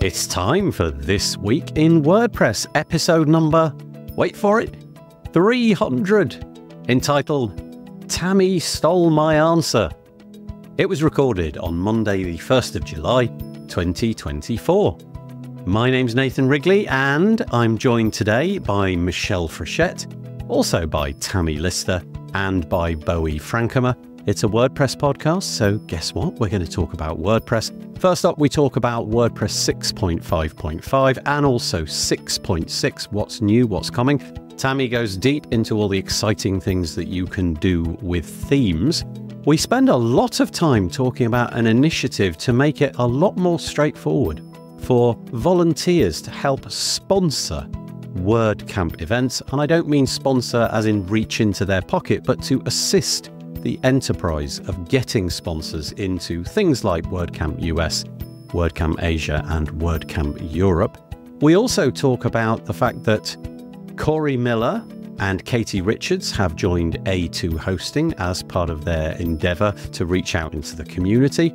It's time for This Week in WordPress, episode number, wait for it, 300, entitled Tammy Stole My Answer. It was recorded on Monday the 1st of July, 2024. My name's Nathan Wrigley and I'm joined today by Michelle Frechette, also by Tammy Lister and by Bowie Francomer. It's a WordPress podcast, so guess what? We're going to talk about WordPress. First up, we talk about WordPress 6.5.5 and also 6.6, what's new, what's coming. Tammy goes deep into all the exciting things that you can do with themes. We spend a lot of time talking about an initiative to make it a lot more straightforward for volunteers to help sponsor WordCamp events. And I don't mean sponsor as in reach into their pocket, but to assist the enterprise of getting sponsors into things like WordCamp US, WordCamp Asia, and WordCamp Europe. We also talk about the fact that Corey Miller and Katie Richards have joined A2 Hosting as part of their endeavor to reach out into the community.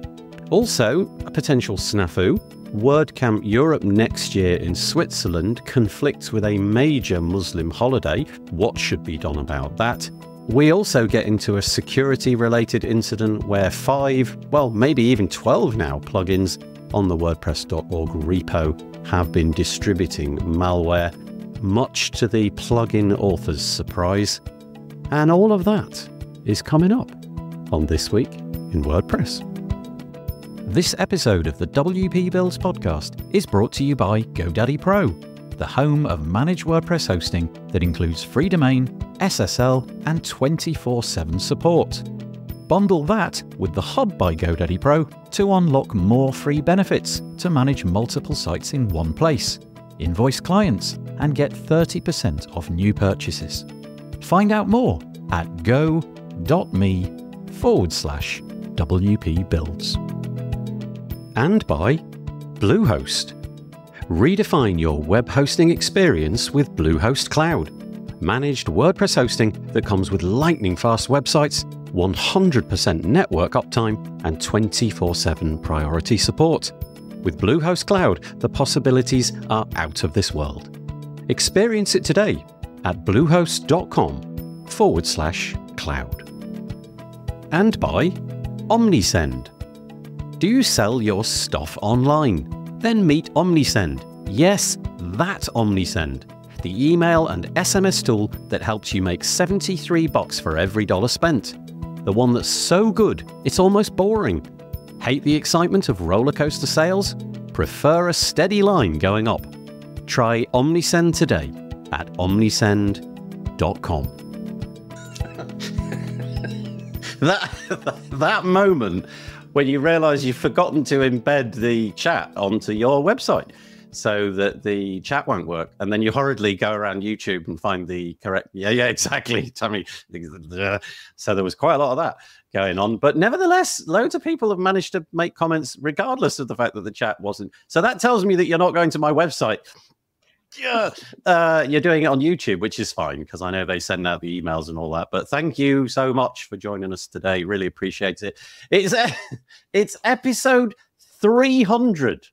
Also, a potential snafu. WordCamp Europe next year in Switzerland conflicts with a major Muslim holiday. What should be done about that? We also get into a security-related incident where 5, well, maybe even 12 now, plugins on the WordPress.org repo have been distributing malware, much to the plugin author's surprise. And all of that is coming up on This Week in WordPress. This episode of the WP Builds podcast is brought to you by GoDaddy Pro, the home of managed WordPress hosting that includes free domain, SSL, and 24/7 support. Bundle that with the Hub by GoDaddy Pro to unlock more free benefits to manage multiple sites in one place, invoice clients, and get 30% off new purchases. Find out more at go.me/WP Builds. And by Bluehost. Redefine your web hosting experience with Bluehost Cloud. Managed WordPress hosting that comes with lightning-fast websites, 100% network uptime, and 24/7 priority support. With Bluehost Cloud, the possibilities are out of this world. Experience it today at bluehost.com/cloud. And by Omnisend. Do you sell your stuff online? Then meet Omnisend. Yes, that Omnisend. The email and SMS tool that helps you make $73 for every dollar spent. The one that's so good, it's almost boring. Hate the excitement of roller coaster sales? Prefer a steady line going up? Try Omnisend today at omnisend.com. That moment when you realize you've forgotten to embed the chat onto your website so that the chat won't work. And then you hurriedly go around YouTube and find the correct... Yeah, exactly, Tammy. So there was quite a lot of that going on. But nevertheless, loads of people have managed to make comments regardless of the fact that the chat wasn't. So that tells me that you're not going to my website. You're doing it on YouTube, which is fine because I know they send out the emails and all that. But thank you so much for joining us today. Really appreciate it. It's episode 300.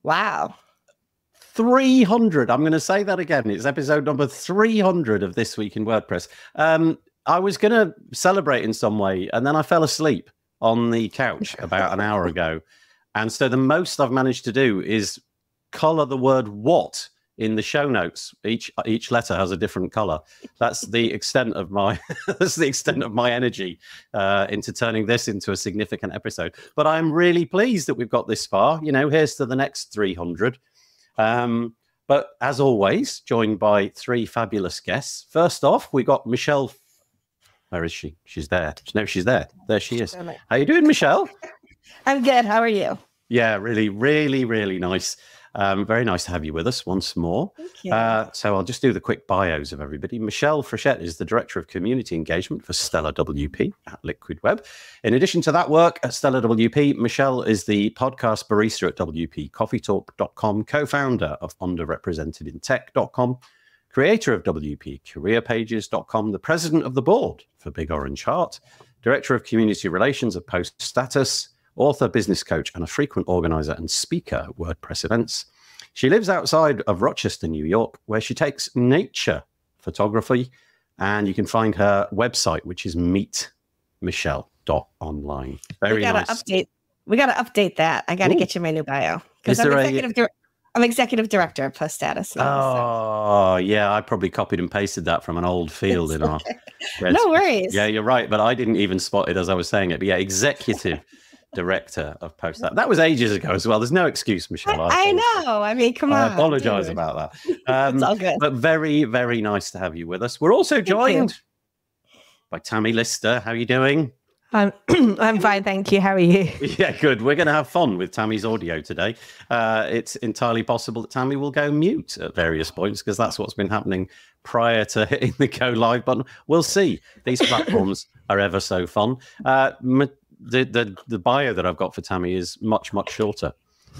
Wow. 300. I'm going to say that again. It's episode number 300 of This Week in WordPress. I was going to celebrate in some way, and then I fell asleep on the couch about an hour ago. And so the most I've managed to do is color the word what in the show notes. Each letter has a different color. That's the extent of my energy into turning this into a significant episode. But I'm really pleased that we've got this far. You know, here's to the next 300. But as always, joined by 3 fabulous guests. First off, we got Michelle. Where is she? She's there. No, she's there. There she is. How you doing, Michelle? I'm good. How are you? Yeah, really, really, really nice. Very nice to have you with us once more. Thank you. So I'll just do the quick bios of everybody. Michelle Frechette is the Director of Community Engagement for Stellar WP at Liquid Web. In addition to that work at Stellar WP, Michelle is the podcast barista at WPCoffeetalk.com, co-founder of underrepresentedintech.com, creator of WPCareerPages.com, the president of the board for Big Orange Heart, director of community relations at Post Status, author, business coach, and a frequent organizer and speaker at WordPress events. She lives outside of Rochester, New York, where she takes nature photography, and you can find her website, which is meetmichelle.online. Very nice. We got to update that. I got to get you my new bio. Because I'm executive director of Post Status now. Yeah, I probably copied and pasted that from an old field in our... No worries. Yeah, you're right, but I didn't even spot it as I was saying it. But yeah, executive director of Post Status. That was ages ago as well. There's no excuse, Michelle. I know. I mean, come on. I apologize about that. It's all good. But very, very nice to have you with us. We're also joined by Tammy Lister. How are you doing? I'm fine, thank you. How are you? Yeah, good. We're going to have fun with Tammy's audio today. It's entirely possible that Tammy will go mute at various points because that's what's been happening prior to hitting the go live button. We'll see. These platforms are ever so fun. The bio that I've got for Tammy is much, much shorter,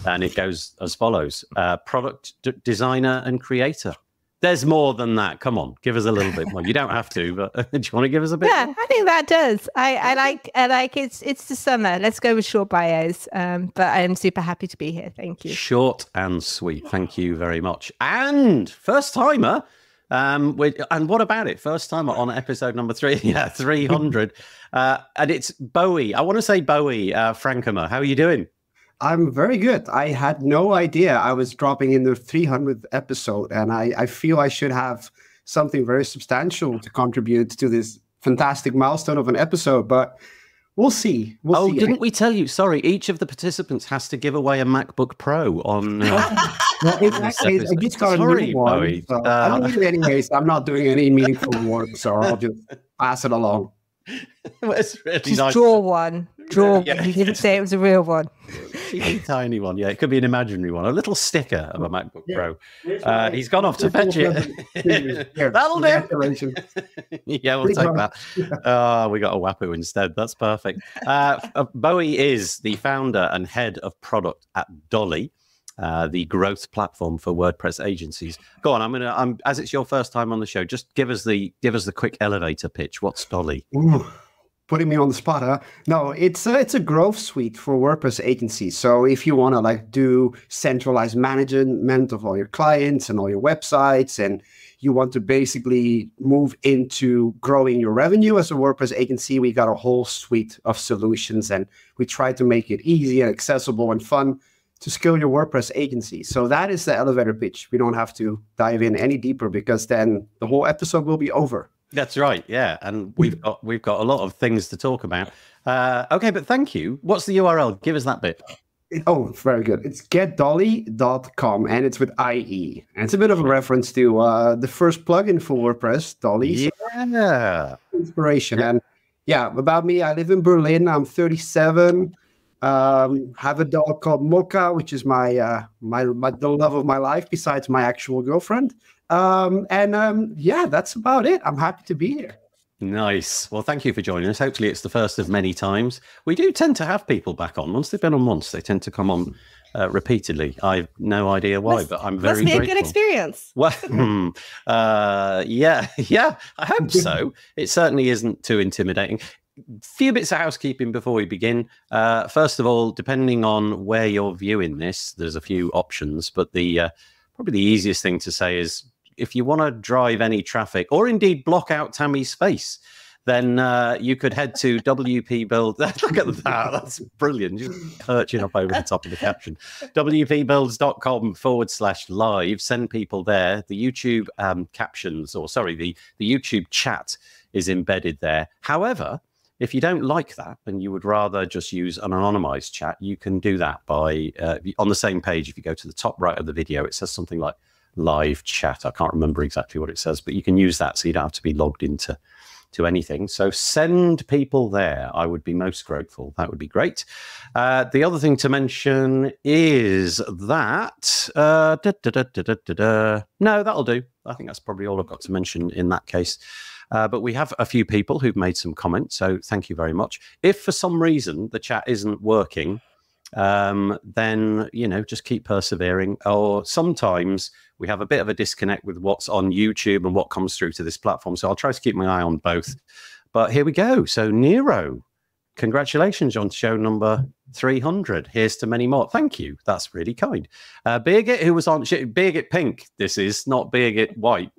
and it goes as follows: product designer and creator. There's more than that. Come on, give us a little bit more. You don't have to, but do you want to give us a bit? Yeah, more? I think that does. I like it's the summer. Let's go with short bios. But I am super happy to be here. Thank you. Short and sweet. Thank you very much. And first timer. And what about it? First timer on episode number 3. Yeah, 300. And it's Bowie. I want to say Bowie Francomer. How are you doing? I'm very good. I had no idea I was dropping in the 300th episode, and I feel I should have something very substantial to contribute to this fantastic milestone of an episode, but we'll see. We'll see. Didn't we tell you? Sorry, each of the participants has to give away a MacBook Pro on... I just got a new one. So I don't need it anyways. I'm not doing any meaningful work, so I'll just pass it along. Well, it's really Just nice. draw one. He didn't say it was a real one. A tiny one, yeah. It could be an imaginary one. A little sticker of a MacBook Pro. He's gone off to fetch it. That'll do. Yeah, we'll take that. We got a Wapoo instead. That's perfect. Bowie is the founder and head of product at Dolly, the growth platform for WordPress agencies. Go on. As it's your first time on the show, just give us the quick elevator pitch. What's Dolly? Ooh, putting me on the spot, huh? No, it's a growth suite for WordPress agencies. So if you want to do centralized management of all your clients and all your websites, and you want to basically move into growing your revenue as a WordPress agency, we got a whole suite of solutions, and we try to make it easy and accessible and fun to scale your WordPress agency. So that is the elevator pitch. We don't have to dive in any deeper because then the whole episode will be over. That's right, yeah. And we've got a lot of things to talk about. Okay, but thank you. What's the URL? Give us that bit. Very good. It's getdolly.com, and it's with IE. And it's a bit of a reference to the first plugin for WordPress, Dolly. Yeah. Inspiration. Yeah. And yeah, about me, I live in Berlin. I'm 37. Have a dog called Mocha, which is the love of my life besides my actual girlfriend. Yeah, that's about it. I'm happy to be here. Nice. Well, thank you for joining us. Hopefully it's the first of many times. We do tend to have people back on. Once they've been on once, they tend to come on repeatedly. I've no idea why, but I'm very grateful. Must be a good experience. Well, yeah, I hope so. It certainly isn't too intimidating. Few bits of housekeeping before we begin. First of all, depending on where you're viewing this, there's a few options, but probably the easiest thing to say is if you want to drive any traffic or indeed block out Tammy's face, then you could head to WP Build. Look at that. That's brilliant. Just perching up over the top of the caption. WPBuilds.com/live. Send people there. The YouTube captions, the YouTube chat is embedded there. However, if you don't like that and you would rather just use an anonymized chat, you can do that by on the same page. If you go to the top right of the video, it says something like live chat. I can't remember exactly what it says, but you can use that so you don't have to be logged into anything. So send people there. I would be most grateful. That would be great. The other thing to mention is that no, that'll do. I think that's probably all I've got to mention in that case. But we have a few people who've made some comments, so thank you very much. If for some reason the chat isn't working, then, just keep persevering. Or sometimes we have a bit of a disconnect with what's on YouTube and what comes through to this platform. So I'll try to keep my eye on both. But here we go. So Nero, congratulations on show number 300. Here's to many more. Thank you. That's really kind. Birgit, who was on Birgit Pink. This is not Birgit White.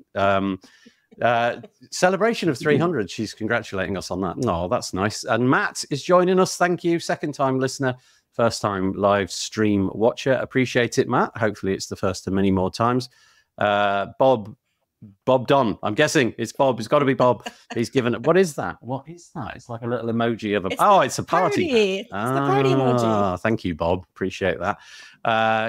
Celebration of 300. She's congratulating us on that. No, that's nice. And Matt is joining us. Thank you. Second time listener, first time live stream watcher. Appreciate it, Matt. Hopefully it's the first of many more times. Bob Don. I'm guessing it's Bob. It's got to be Bob. He's given it. What is that? What is that? It's like a little emoji of a. It's a party. It's the party emoji. Thank you, Bob. Appreciate that.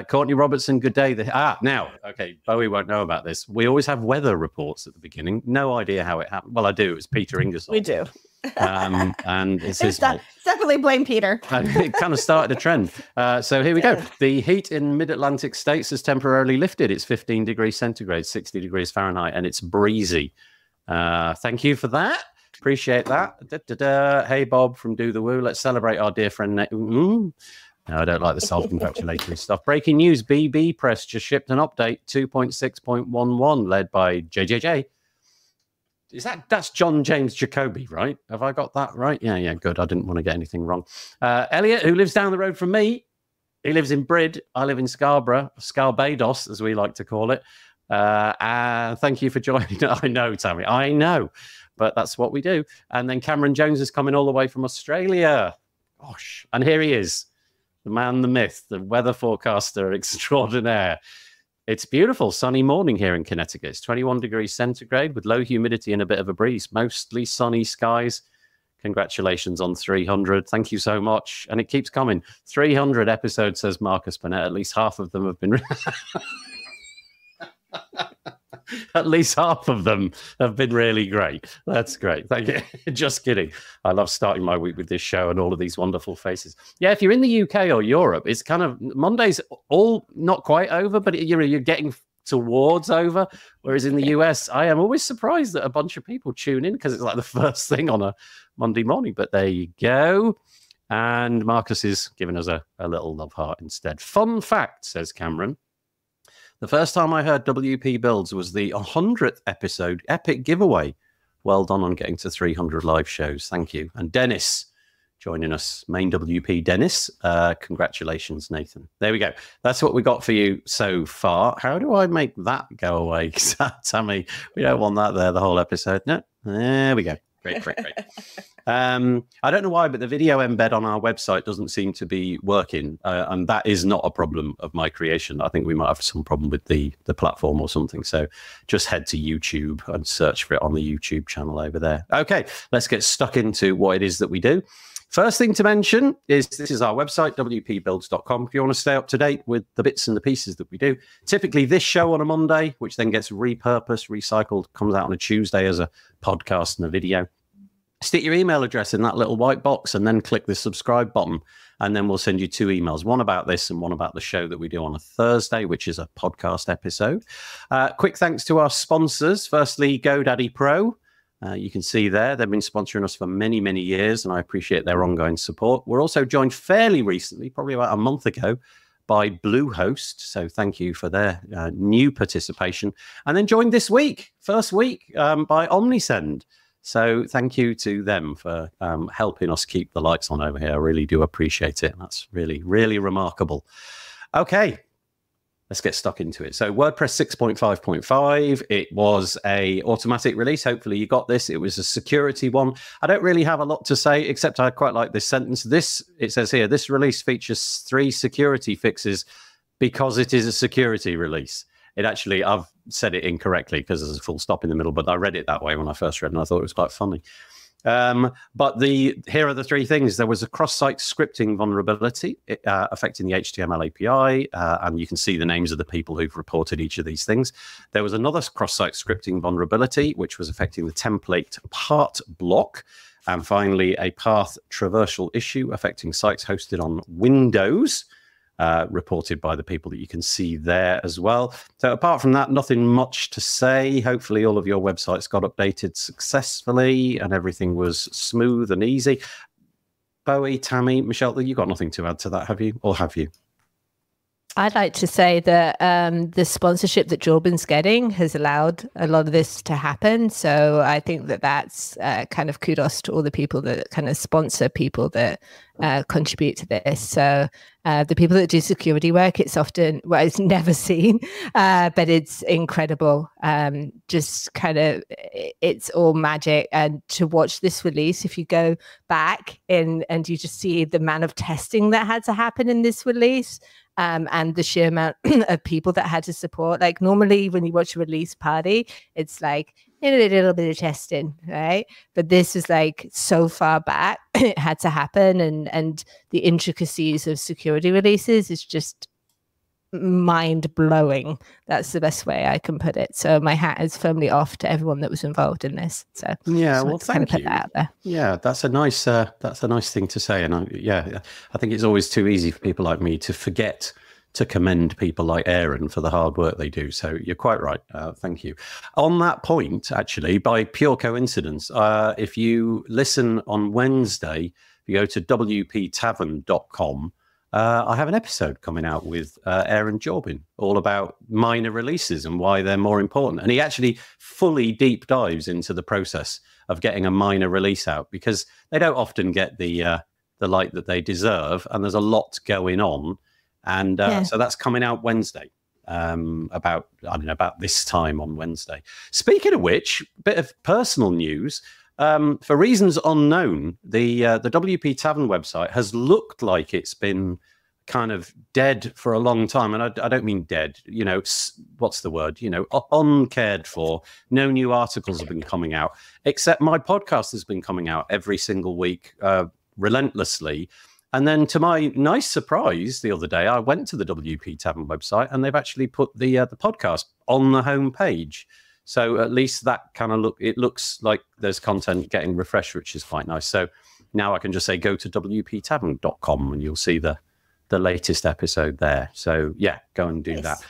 Courtney Robertson. Good day. Now, okay. Bowie won't know about this. We always have weather reports at the beginning. No idea how it happened. Well, I do. It was Peter Ingersoll. We do. And it's his fault. Definitely blame Peter. And it kind of started a trend. So here we go. The heat in mid-Atlantic states has temporarily lifted. It's 15 degrees centigrade, 60 degrees Fahrenheit, and it's breezy. Thank you for that. Appreciate that. Hey, Bob from Do the Woo. Let's celebrate our dear friend. No, I don't like the self-congratulatory stuff. Breaking news. BB Press just shipped an update, 2.6.11, led by JJJ. That's John James Jacoby, right? Have I got that right? Yeah, good. I didn't want to get anything wrong. Elliot, who lives down the road from me, he lives in Brid. I live in Scarborough, Scarbados, as we like to call it. Thank you for joining. I know, Tammy, I know, but that's what we do. And then Cameron Jones is coming all the way from Australia. Gosh, and here he is, the man, the myth, the weather forecaster extraordinaire. It's beautiful, sunny morning here in Connecticut. It's 21 degrees centigrade with low humidity and a bit of a breeze. Mostly sunny skies. Congratulations on 300. Thank you so much. And it keeps coming. 300 episodes, says Marcus Burnett. At least half of them have been... At least half of them have been really great. That's great. Thank you. Just kidding. I love starting my week with this show and all of these wonderful faces. Yeah, if you're in the UK or Europe, it's kind of Monday's all not quite over, but you're getting towards over. Whereas in the US, I am always surprised that a bunch of people tune in because it's like the first thing on a Monday morning. But there you go. And Marcus is giving us a little love heart instead. Fun fact, says Cameron. The first time I heard WP Builds was the 100th episode epic giveaway. Well done on getting to 300 live shows. Thank you. And Dennis joining us, main WP Dennis. Congratulations, Nathan. There we go. That's what we got for you so far. How do I make that go away? Tammy, we don't want that there the whole episode. No, there we go. Great. I don't know why, but the video embed on our website doesn't seem to be working. And that is not a problem of my creation. I think we might have some problem with the platform or something. So just head to YouTube and search for it on the YouTube channel over there. Okay, let's get stuck into what it is that we do. First thing to mention is this is our website, wpbuilds.com. If you want to stay up to date with the bits and the pieces that we do, typically this show on a Monday, which then gets repurposed, recycled, comes out on a Tuesday as a podcast and a video. Stick your email address in that little white box and then click the subscribe button. And then we'll send you two emails, one about this and one about the show that we do on a Thursday, which is a podcast episode. Quick thanks to our sponsors. Firstly, GoDaddy Pro. You can see there, they've been sponsoring us for many, many years, and I appreciate their ongoing support. We're also joined fairly recently, probably about a month ago, by Bluehost. So thank you for their new participation. And then joined this week, first week, by Omnisend. So thank you to them for helping us keep the lights on over here. I really do appreciate it. That's really, really remarkable. Okay, let's get stuck into it. So WordPress 6.5.5, it was a automatic release. Hopefully you got this. It was a security one. I don't really have a lot to say, except I quite like this sentence. It says here, this release features 3 security fixes because it is a security release. It actually, I've said it incorrectly because there's a full stop in the middle, but I read it that way when I first read it, and I thought it was quite funny. But here are the 3 things. There was a cross-site scripting vulnerability affecting the HTML API, and you can see the names of the people who've reported each of these things. There was another cross-site scripting vulnerability, which was affecting the template part block. And finally, a path traversal issue affecting sites hosted on Windows, reported by the people that you can see there as well. So apart from that, nothing much to say. Hopefully all of your websites got updated successfully and everything was smooth and easy. Bowie, Tammy, Michelle, you got nothing to add to that, have you? Or have you? I'd like to say that the sponsorship that Jorbin's getting has allowed a lot of this to happen. So I think that that's kind of kudos to all the people that kind of sponsor people that contribute to this. So the people that do security work, it's often, well, it's never seen, but it's incredible. Just kind of, it's all magic. And to watch this release, if you go back and you just see the amount of testing that had to happen in this release, and the sheer amount of people that had to support. Like normally when you watch a release party, it's like a little bit of testing, right? But this is like so far back, it had to happen. And the intricacies of security releases is just mind blowing. That's the best way I can put it. So my hat is firmly off to everyone that was involved in this. So yeah, well, thank you. Put that out there. Yeah, that's a nice thing to say. And I think it's always too easy for people like me to forget to commend people like Aaron for the hard work they do. So you're quite right. Thank you. On that point, actually, by pure coincidence, if you listen on Wednesday, if you go to wptavern.com, I have an episode coming out with Aaron Jorbin, all about minor releases and why they're more important. And he actually fully deep dives into the process of getting a minor release out, because they don't often get the light that they deserve, and there's a lot going on. And so that's coming out Wednesday, about this time on Wednesday. Speaking of which, bit of personal news. For reasons unknown, the WP Tavern website has looked like it's been kind of dead for a long time. And I don't mean dead, what's the word? Uncared for. No new articles have been coming out, except my podcast has been coming out every single week, relentlessly. And then to my nice surprise, the other day, I went to the WP Tavern website and they've actually put the podcast on the home page. So at least that kind of it looks like there's content getting refreshed, which is quite nice. So now I can just say, go to wptavern.com and you'll see the latest episode there. So yeah, go and do that.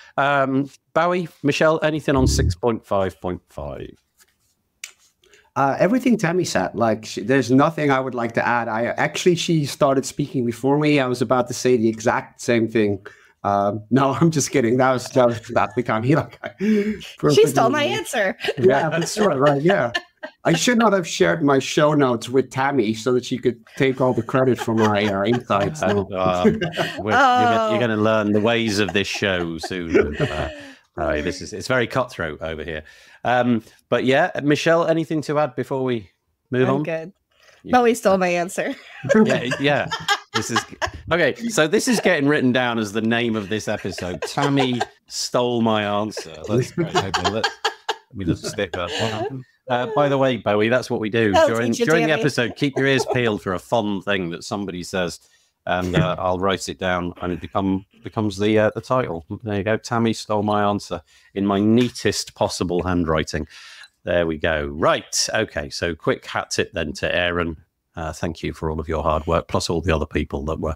Bowie, Michelle, anything on 6.5.5? Everything Tammy said, there's nothing I would like to add. She started speaking before me. I was about to say the exact same thing. No, I'm just kidding. That was She stole my answer. Yeah, that's right. Yeah. I should not have shared my show notes with Tammy so that she could take all the credit for my insights. You're going to learn the ways of this show soon. It's very cutthroat over here. But yeah, Michelle, anything to add before we move on? I'm good. Bowie stole my answer. Yeah. This is okay. So this is getting written down as the name of this episode. Tammy stole my answer. That's great. Okay, let me just stick that. By the way, Bowie, that's what we do during the episode. Keep your ears peeled for a fun thing that somebody says, and I'll write it down, and it becomes the title. There you go. Tammy stole my answer in my neatest possible handwriting. There we go. Right. Okay. So quick hat tip then to Aaron. Thank you for all of your hard work, plus all the other people that were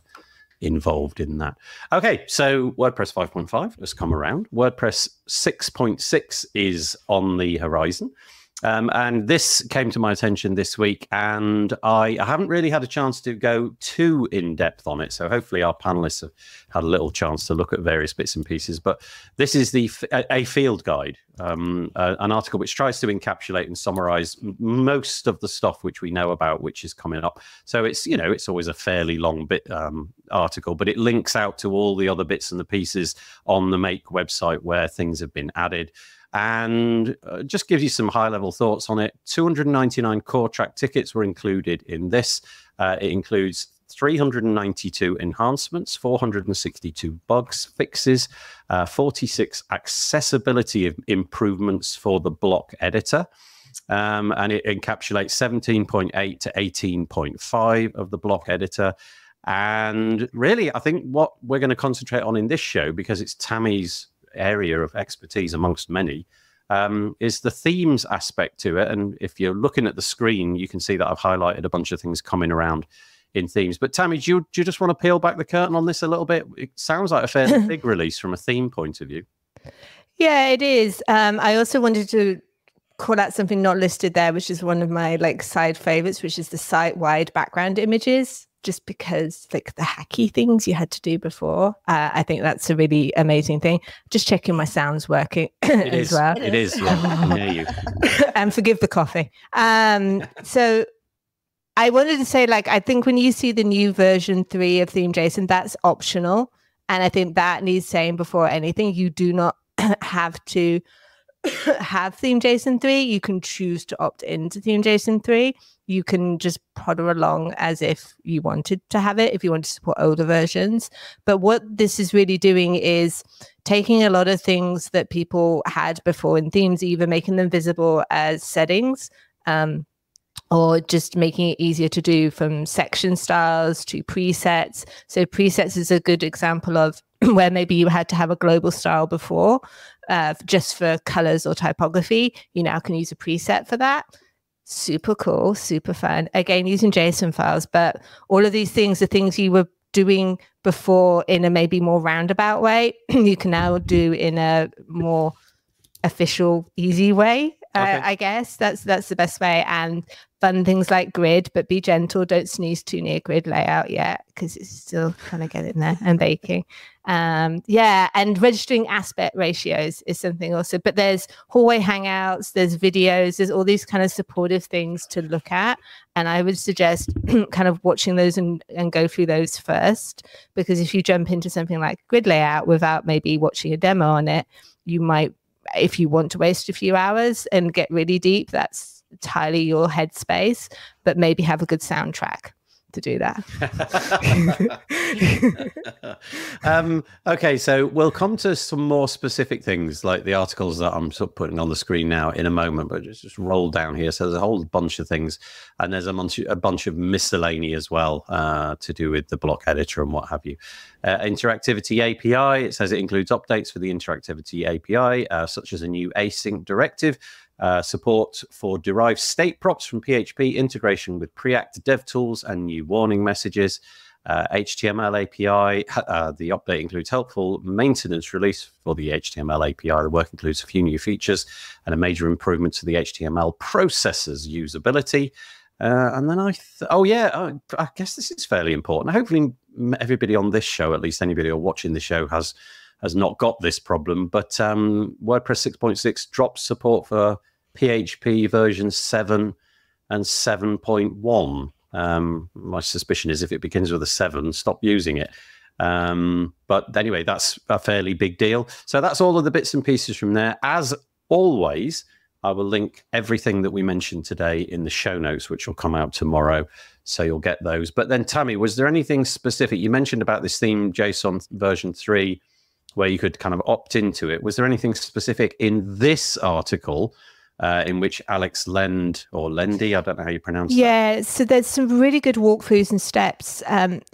involved in that. Okay, so WordPress 5.5 has come around. WordPress 6.6 is on the horizon. And this came to my attention this week, and I haven't really had a chance to go too in-depth on it. So hopefully our panelists have had a little chance to look at various bits and pieces. But this is a field guide, an article which tries to encapsulate and summarize most of the stuff which we know about, which is coming up. So it's always a fairly long article, but it links out to all the other bits and the pieces on the Make website where things have been added. And just gives you some high-level thoughts on it. 299 core track tickets were included in this. It includes 392 enhancements, 462 bugs, fixes, 46 accessibility improvements for the block editor. And it encapsulates 17.8 to 18.5 of the block editor. And really, I think what we're going to concentrate on in this show, because it's Tammy's area of expertise amongst many, is the themes aspect to it. And if you're looking at the screen, you can see that I've highlighted a bunch of things coming around in themes. But Tammy, do you just want to peel back the curtain on this a little bit? It sounds like a fairly big release from a theme point of view. Yeah, it is. I also wanted to call out something not listed there, which is one of my side favorites, which is the site-wide background images. just because like the hacky things you had to do before. I think that's a really amazing thing. Just checking my sound's working as well. It is. Yeah, I can hear you. And forgive the coffee. So I wanted to say, like, I think when you see the new version 3 of Theme.json, that's optional. And I think that needs saying before anything. You do not have to have Theme.json 3. You can choose to opt into Theme.json 3. You can just plotter along as if you wanted to have it, if you want to support older versions. But what this is really doing is taking a lot of things that people had before in themes, either making them visible as settings, or just making it easier to do, from section styles to presets. So presets is a good example of where maybe you had to have a global style before, just for colors or typography. You now can use a preset for that. Super cool, super fun. Again, using JSON files, but all of these things are things you were doing before in a maybe more roundabout way. You can now do in a more official, easy way. Okay. I guess that's the best way. And fun things like grid, but be gentle. Don't sneeze too near grid layout yet, because it's still kind of getting there and baking. Yeah, and registering aspect ratios is something also. But there's hallway hangouts, there's videos, there's all these kind of supportive things to look at. And I would suggest kind of watching those and go through those first, because if you jump into something like grid layout without maybe watching a demo on it, you might, if you want to waste a few hours and get really deep, that's entirely your headspace, but maybe have a good soundtrack to do that. Okay, so we'll come to some more specific things like the articles that I'm sort of putting on the screen now in a moment, but just roll down here. So there's a whole bunch of things, and there's a bunch of miscellany as well to do with the block editor and what have you. Interactivity API, it says it includes updates for the interactivity API, such as a new async directive, support for derived state props from PHP, integration with Preact dev tools and new warning messages, HTML API. The update includes helpful maintenance release for the HTML API. The work includes a few new features and a major improvement to the HTML processor's usability. And then I guess this is fairly important. Hopefully everybody on this show, at least anybody who watching the show, has not got this problem, but WordPress 6.6 drops support for PHP version 7 and 7.1. My suspicion is if it begins with a 7, stop using it. But anyway, that's a fairly big deal. So that's all of the bits and pieces from there. As always, I will link everything that we mentioned today in the show notes, which will come out tomorrow. So you'll get those. But then, Tammy, was there anything specific? You mentioned about this Theme.json version 3, where you could kind of opt into it. Was there anything specific in this article in which Alex Lendy, I don't know how you pronounce that. Yeah, so there's some really good walkthroughs and steps.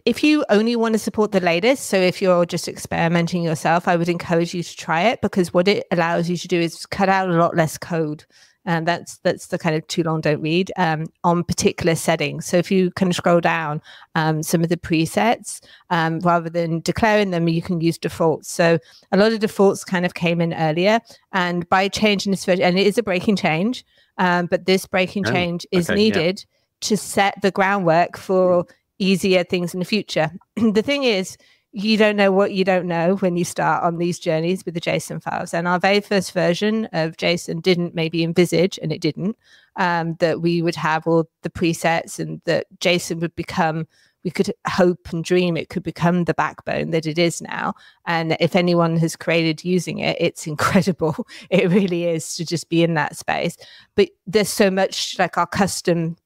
If you only want to support the latest, so if you're just experimenting yourself, I would encourage you to try it, because what it allows you to do is cut out a lot less code. And that's the kind of too long, don't read on particular settings. So if you kind of scroll down some of the presets, rather than declaring them, you can use defaults. So a lot of defaults kind of came in earlier, and by changing this version, and it is a breaking change, but this breaking change is needed to set the groundwork for easier things in the future. The thing is, you don't know what you don't know when you start on these journeys with the JSON files. And our very first version of JSON didn't maybe envisage, and it didn't, that we would have all the presets, and that JSON would become, we could hope and dream it could become the backbone that it is now. And if anyone has created using it, it's incredible. It really is, to just be in that space. But there's so much, like, our custom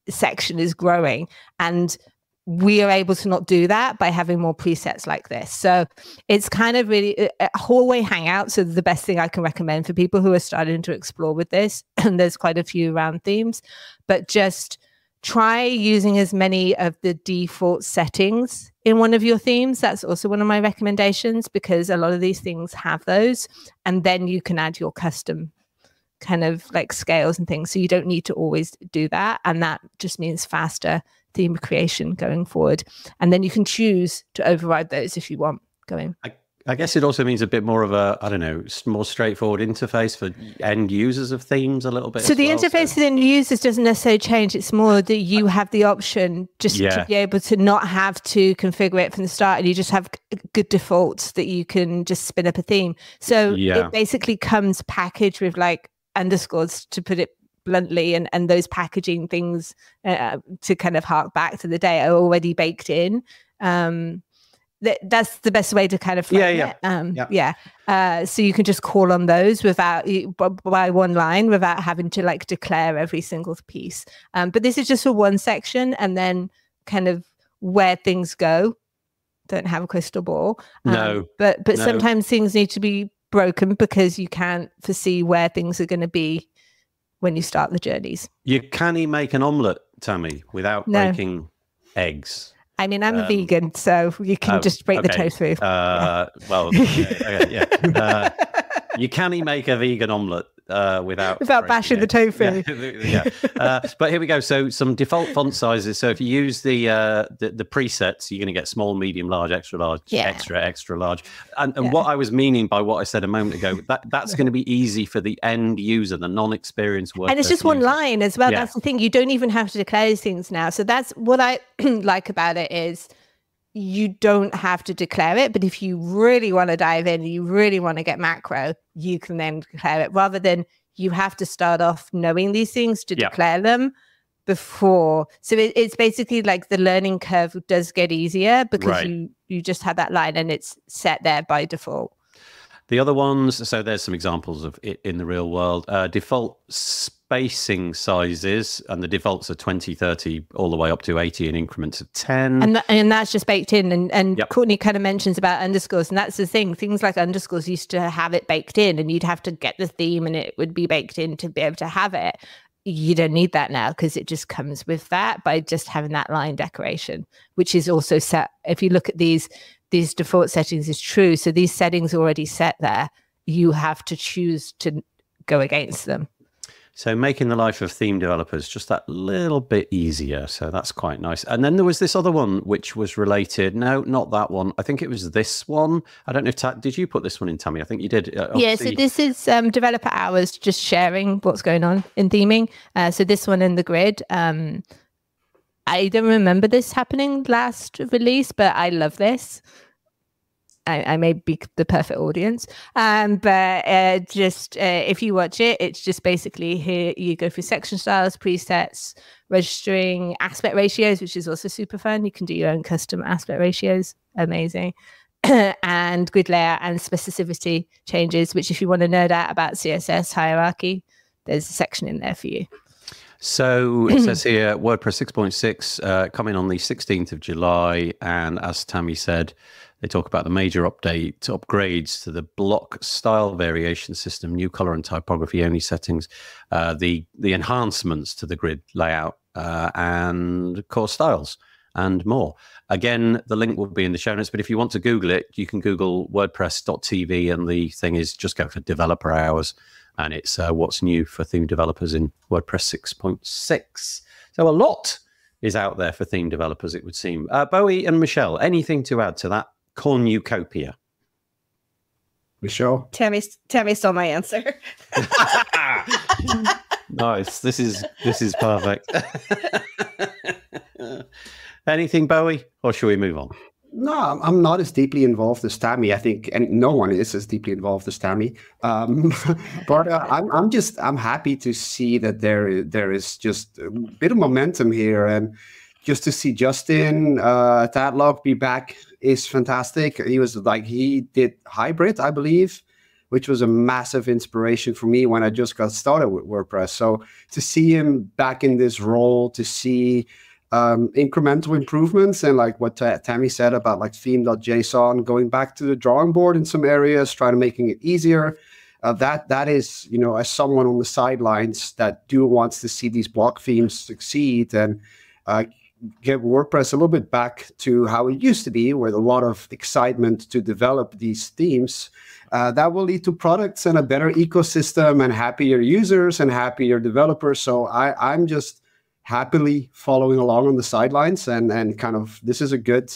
section is growing, and we are able to not do that by having more presets like this. So it's kind of really hallway hangouts are the best thing I can recommend for people who are starting to explore with this. And there's quite a few around themes, but just try using as many of the default settings in one of your themes. That's also one of my recommendations, because a lot of these things have those, and then you can add your custom kind of like scales and things. So you don't need to always do that. And that just means faster theme creation going forward. And then you can choose to override those if you want going. I guess it also means a bit more of a, I don't know, more straightforward interface for end users of themes a little bit. So the interface for the end users doesn't necessarily change. It's more that you have the option just to be able to not have to configure it from the start, and you just have good defaults that you can just spin up a theme. So it basically comes packaged with like underscores, to put it bluntly, and those packaging things to kind of hark back to the day are already baked in. That's the best way to kind of frame it. So you can just call on those by one line without having to like declare every single piece. But this is just for one section, and then kind of where things go. Don't have a crystal ball. But sometimes things need to be broken because you can't foresee where things are going to be when you start the journeys. You can't make an omelette, Tammy, without breaking eggs. I mean, I'm a vegan, so you can just break the toast through. You can't make a vegan omelette without bashing the tofu. But here we go. So some default font sizes. So if you use the presets, you're going to get small, medium, large, extra large, extra large. And what I was meaning by what I said a moment ago, that's going to be easy for the end user, the non-experienced WordPress And it's just one line as well. That's the thing. You don't even have to declare these things now. So that's what I like about it is you don't have to declare it, but if you really want to dive in, you really want to get macro, you can then declare it, rather than you have to start off knowing these things to declare them before. So it's basically like the learning curve does get easier because you just have that line and it's set there by default. The other ones, so there's some examples of it in the real world. Default spacing sizes, and the defaults are 20, 30, all the way up to 80 in increments of 10. And that's just baked in. And Courtney kind of mentions about underscores, and that's the thing. Things like underscores used to have it baked in, and you'd have to get the theme and it would be baked in to be able to have it. You don't need that now because it just comes with that by just having that line decoration, which is also set. If you look at these default settings is true. So these settings are already set there. You have to choose to go against them. So making the life of theme developers just that little bit easier. So that's quite nice. And then there was this other one which was related. No, not that one. I think it was this one. I don't know if did you put this one in, Tammy? I think you did. So this is developer hours, just sharing what's going on in theming. So this one in the grid. I don't remember this happening last release, but I love this. I may be the perfect audience, but if you watch it, it's just basically here you go through section styles, presets, registering aspect ratios, which is also super fun. You can do your own custom aspect ratios, amazing, and grid layout and specificity changes, which if you want to nerd out about CSS hierarchy, there's a section in there for you. So it says here, WordPress 6.6 coming on the 16th of July. And as Tammy said, they talk about the major upgrades to the block style variation system, new color and typography only settings, the enhancements to the grid layout and core styles and more. Again, the link will be in the show notes, but if you want to Google it, you can Google WordPress.tv, and the thing is just go for developer hours. And it's what's new for theme developers in WordPress 6.6. So a lot is out there for theme developers, it would seem. Bowie and Michelle, anything to add to that cornucopia? Michelle? Tammy stole my answer. Nice. This is perfect. Anything, Bowie, or should we move on? No, I'm not as deeply involved as Tammy. I think, and no one is as deeply involved as Tammy. But I'm happy to see that there is just a bit of momentum here, and just to see Justin Tadlock be back is fantastic. He did Hybrid, I believe, which was a massive inspiration for me when I just got started with WordPress. So to see him back in this role, to see incremental improvements, and like what Tammy said about like theme.json, going back to the drawing board in some areas, trying to making it easier. That is, as someone on the sidelines that wants to see these block themes succeed and get WordPress a little bit back to how it used to be, with a lot of excitement to develop these themes, that will lead to products and a better ecosystem and happier users and happier developers. So I'm just happily following along on the sidelines, and kind of this is a good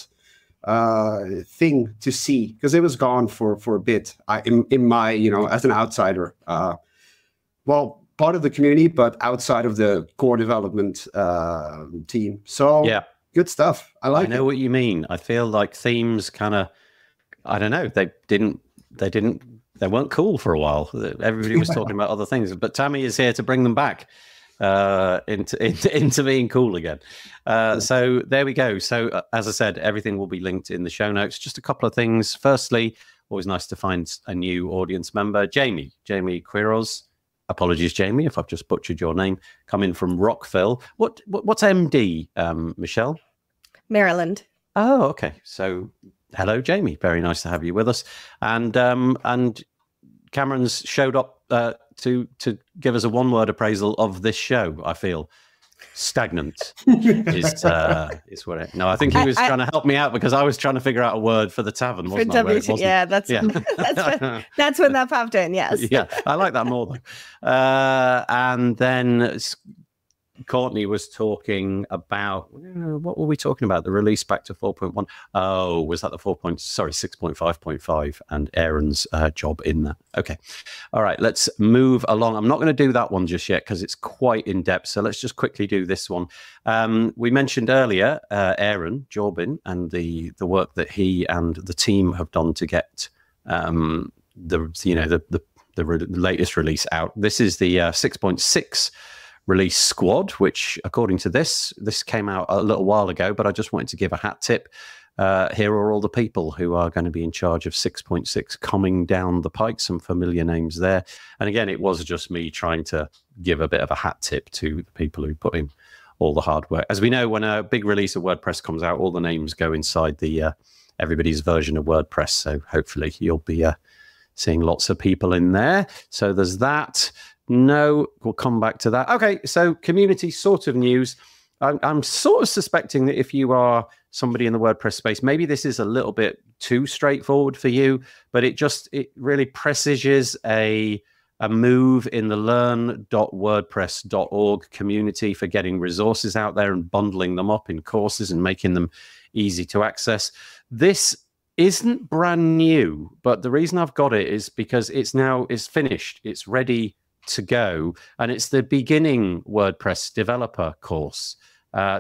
thing to see, because it was gone for a bit. In my, as an outsider, well, part of the community, but outside of the core development team. So yeah, good stuff. I know what you mean. I feel like themes kind of, I don't know, they weren't cool for a while. Everybody was talking about other things, but Tammy is here to bring them back into being cool again. So there we go. So as I said, everything will be linked in the show notes. Just a couple of things. Firstly, always nice to find a new audience member, Jamie Quiroz. Apologies, Jamie, if I've just butchered your name. Coming from Rockville. What's MD, Michelle? Maryland. Oh, okay. So hello, Jamie. Very nice to have you with us. And Cameron's showed up to give us a one-word appraisal of this show. I feel stagnant is what it. No, I think he was trying to help me out because I was trying to figure out a word for the tavern. Wasn't I? Yeah, that's when that popped in. Yes. Yeah, I like that more though. And then Courtney was talking about, what were we talking about? The release back to 4.1. Oh, was that the 6.5.5 and Aaron's job in that? Okay. All right, let's move along. I'm not going to do that one just yet because it's quite in depth. So let's just quickly do this one. We mentioned earlier Aaron Jorbin and the work that he and the team have done to get the latest release out. This is the 6.6 release squad, which according to this came out a little while ago, but I just wanted to give a hat tip. Here are all the people who are going to be in charge of 6.6 coming down the pike. Some familiar names there. And again, it was just me trying to give a bit of a hat tip to the people who put in all the hard work. As we know, when a big release of WordPress comes out, all the names go inside the everybody's version of WordPress. So hopefully you'll be seeing lots of people in there. So there's that. No, we'll come back to that. Okay, so community sort of news. I'm sort of suspecting that if you are somebody in the WordPress space, maybe this is a little bit too straightforward for you, but it really presages a move in the learn.wordpress.org community for getting resources out there and bundling them up in courses and making them easy to access. This isn't brand new, but the reason I've got it is because it's finished. It's ready to go, and it's the beginning WordPress developer course.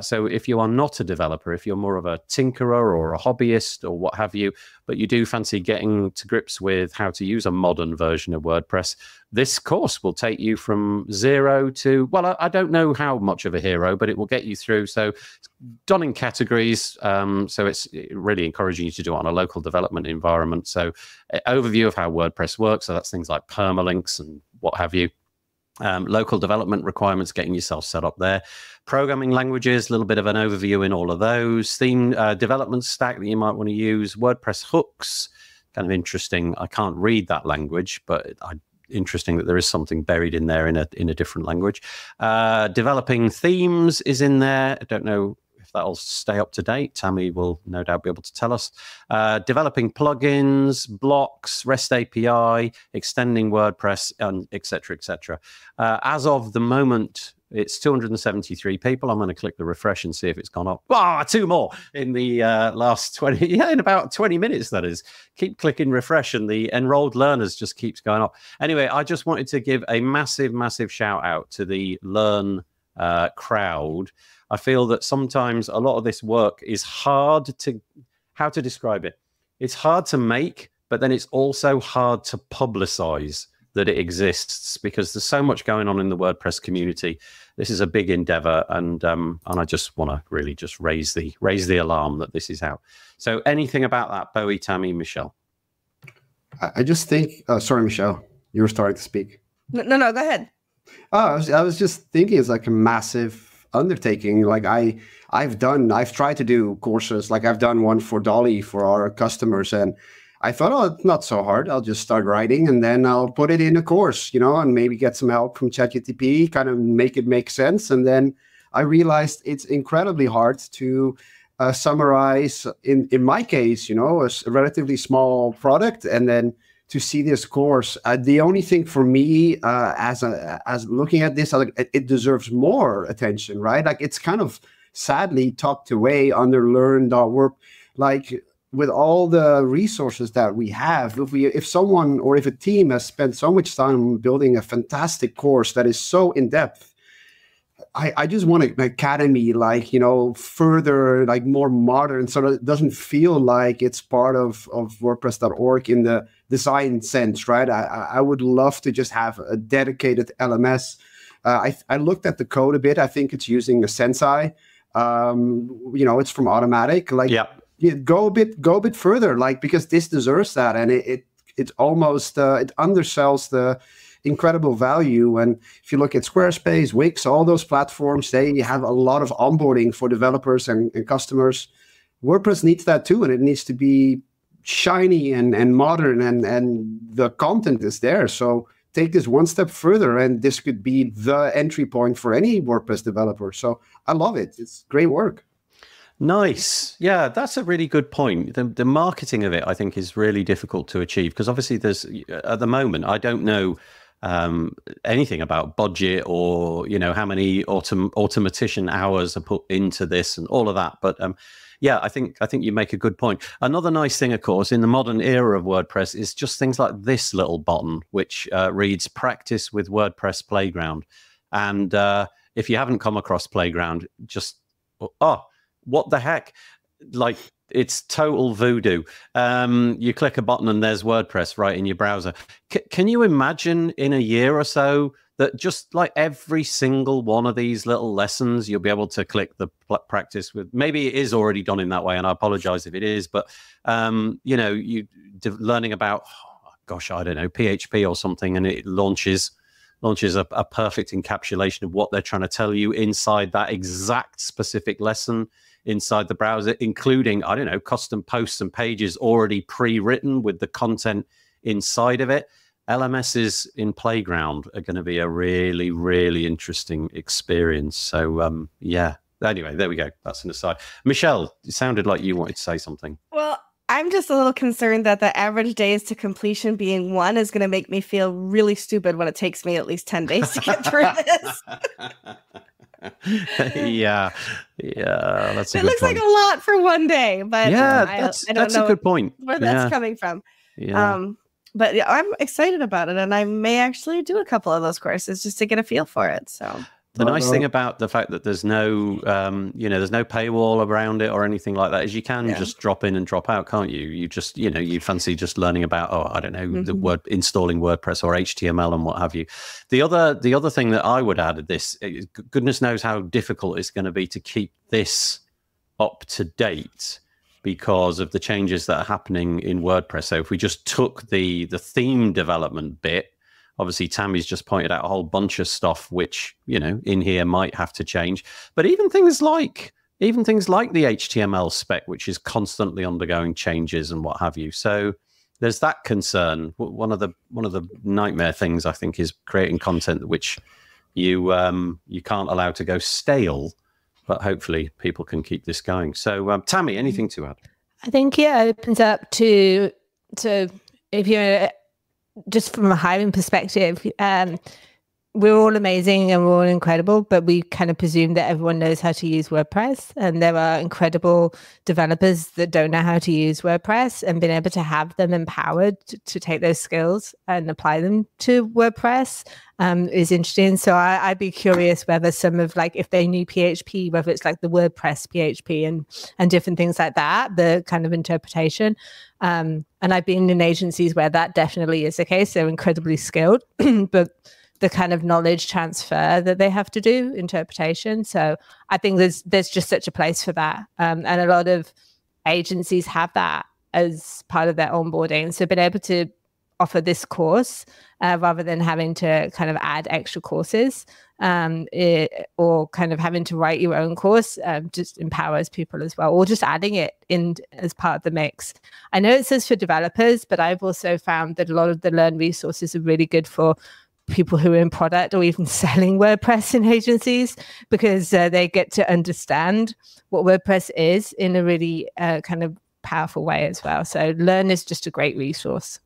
So if you are not a developer, if you're more of a tinkerer or a hobbyist or what have you, but you do fancy getting to grips with how to use a modern version of WordPress, this course will take you from zero to, well, I don't know how much of a hero, but it will get you through. So it's done in categories. So it's really encouraging you to do it on a local development environment. So overview of how WordPress works. So that's things like permalinks and what have you. Local development requirements, getting yourself set up there. Programming languages, a little bit of an overview in all of those. Theme development stack that you might want to use. WordPress hooks, kind of interesting. I can't read that language, but interesting that there is something buried in there in a different language. Developing themes is in there. I don't know if that'll stay up to date. Tammy will no doubt be able to tell us. Developing plugins, blocks, REST API, extending WordPress, and et cetera, et cetera. As of the moment, it's 273 people. I'm going to click the refresh and see if it's gone up. Ah, 2 more in the last 20, in about 20 minutes, that is. Keep clicking refresh and the enrolled learners just keeps going up. Anyway, I just wanted to give a massive, massive shout out to the Learn crowd. I feel that sometimes a lot of this work is hard to, how to describe it? It's hard to make, but then it's also hard to publicize that it exists because there's so much going on in the WordPress community. This is a big endeavor, and I just want to really just raise the alarm that this is out. So anything about that, Bowie, Tammy, Michelle? I just think, sorry, Michelle, you were starting to speak. No, go ahead. Oh, I was just thinking it's like a massive undertaking. Like I've tried to do courses, like I've done one for Dolly for our customers, and I thought, oh, it's not so hard. I'll just start writing and then I'll put it in a course, and maybe get some help from ChatGPT, kind of make it make sense. And then I realized it's incredibly hard to summarize, in my case, a relatively small product, and then to see this course. The only thing for me, as looking at this, it deserves more attention, right? Like it's kind of sadly tucked away under learn.work. Like with all the resources that we have, if someone or if a team has spent so much time building a fantastic course that is so in depth, I just want an academy, like, further, like more modern, so that it doesn't feel like it's part of WordPress.org in the design sense, right? I would love to just have a dedicated LMS. I looked at the code a bit. I think it's using a Sensei. It's from Automatic. Like, go a bit further, like, because this deserves that, and it almost it undersells the incredible value. And if you look at Squarespace, Wix, all those platforms, they have a lot of onboarding for developers and customers. WordPress needs that too, and it needs to be shiny and modern, and the content is there. So take this one step further, and this could be the entry point for any WordPress developer. So I love it. It's great work. Nice. Yeah, that's a really good point. The marketing of it, I think, is really difficult to achieve, because obviously there's, at the moment, I don't know anything about budget or how many automatician hours are put into this and all of that. But yeah, I think you make a good point. Another nice thing, of course, in the modern era of WordPress is just things like this little button, which reads "Practice with WordPress Playground." And if you haven't come across Playground, just what the heck? Like, it's total voodoo. You click a button and there's WordPress right in your browser. Can you imagine in a year or so that just like every single one of these little lessons, you'll be able to click the practice with, maybe it is already done in that way, and I apologize if it is, but learning about, I don't know, PHP or something, and it launches a perfect encapsulation of what they're trying to tell you inside that exact specific lesson inside the browser, including, I don't know, custom posts and pages already pre-written with the content inside of it. LMSs in Playground are going to be a really, really interesting experience. So, yeah. Anyway, there we go. That's an aside. Michelle, it sounded like you wanted to say something. Well, I'm just a little concerned that the average days to completion being 1 is going to make me feel really stupid when it takes me at least 10 days to get through this. yeah, that's a it good looks point. Like a lot for one day, but yeah, I don't that's know a good point. Where that's coming from. Yeah. But yeah, I'm excited about it, and I may actually do a couple of those courses just to get a feel for it. So the nice thing about the fact that there's no, there's no paywall around it or anything like that is you can just drop in and drop out, can't you? You just, you fancy just learning about, I don't know, the installing WordPress or HTML and what have you. The other thing that I would add to this, goodness knows how difficult it's going to be to keep this up to date because of the changes that are happening in WordPress. So if we just took the theme development bit, obviously Tammy's just pointed out a whole bunch of stuff which, in here might have to change. But even things like the HTML spec, which is constantly undergoing changes and what have you. So there's that concern. One of the nightmare things, I think, is creating content which you can't allow to go stale. But hopefully people can keep this going. So, Tammy, anything to add? I think, it opens up to if you're just from a hiring perspective, we're all amazing and we're all incredible, but we kind of presume that everyone knows how to use WordPress. And there are incredible developers that don't know how to use WordPress, and being able to have them empowered to take those skills and apply them to WordPress is interesting. So I'd be curious whether some of, like, if they knew PHP, whether it's like the WordPress PHP and different things like that, the kind of interpretation. And I've been in agencies where that definitely is the case. They're incredibly skilled, but the kind of knowledge transfer that they have to do, interpretation. So I think there's just such a place for that. And a lot of agencies have that as part of their onboarding. So being able to offer this course rather than having to kind of add extra courses or kind of having to write your own course just empowers people as well, or just adding it in as part of the mix. I know it says for developers, but I've also found that a lot of the Learn resources are really good for people who are in product or even selling WordPress in agencies, because they get to understand what WordPress is in a really kind of powerful way as well. So Learn is just a great resource.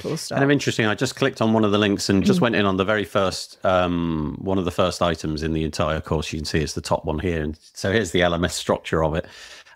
Kind of interesting. I just clicked on one of the links and just went in on the very first, one of the first items in the entire course. You can see it's the top one here. And so here's the LMS structure of it.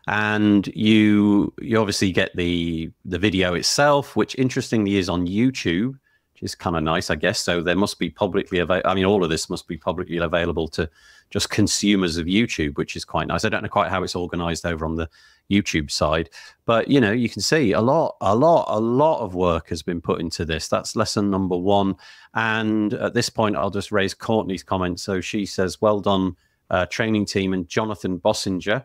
and you obviously get the video itself, which interestingly is on YouTube, which is kind of nice, I guess. So there must be publicly available. I mean, all of this must be publicly available to just consumers of YouTube, which is quite nice. I don't know quite how it's organized over on the YouTube side, but you know, you can see a lot of work has been put into this. That's lesson number 1. And at this point, I'll just raise Courtney's comment. So she says, well done, training team, and Jonathan Bossinger,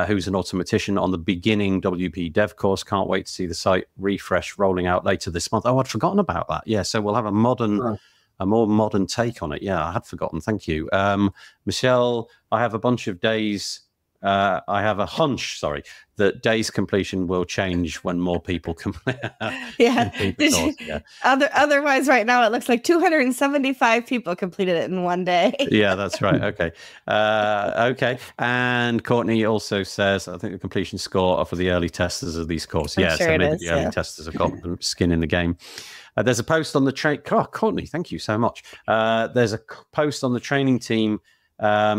who's an automatician, on the beginning WP Dev course. Can't wait to see the site refresh rolling out later this month. Oh, I'd forgotten about that. Yeah, so we'll have a more modern take on it. Yeah, I had forgotten. Thank you. Michelle, I have a bunch of days. I have a hunch, that days completion will change when more people complete. Yeah. Otherwise, right now, it looks like 275 people completed it in one day. Yeah, that's right. Okay. Okay. And Courtney also says, I think the completion score are for the early testers of these courses. Yeah, sure, so maybe the early testers have got skin in the game. There's a post on the Courtney, thank you so much. There's a post on the training team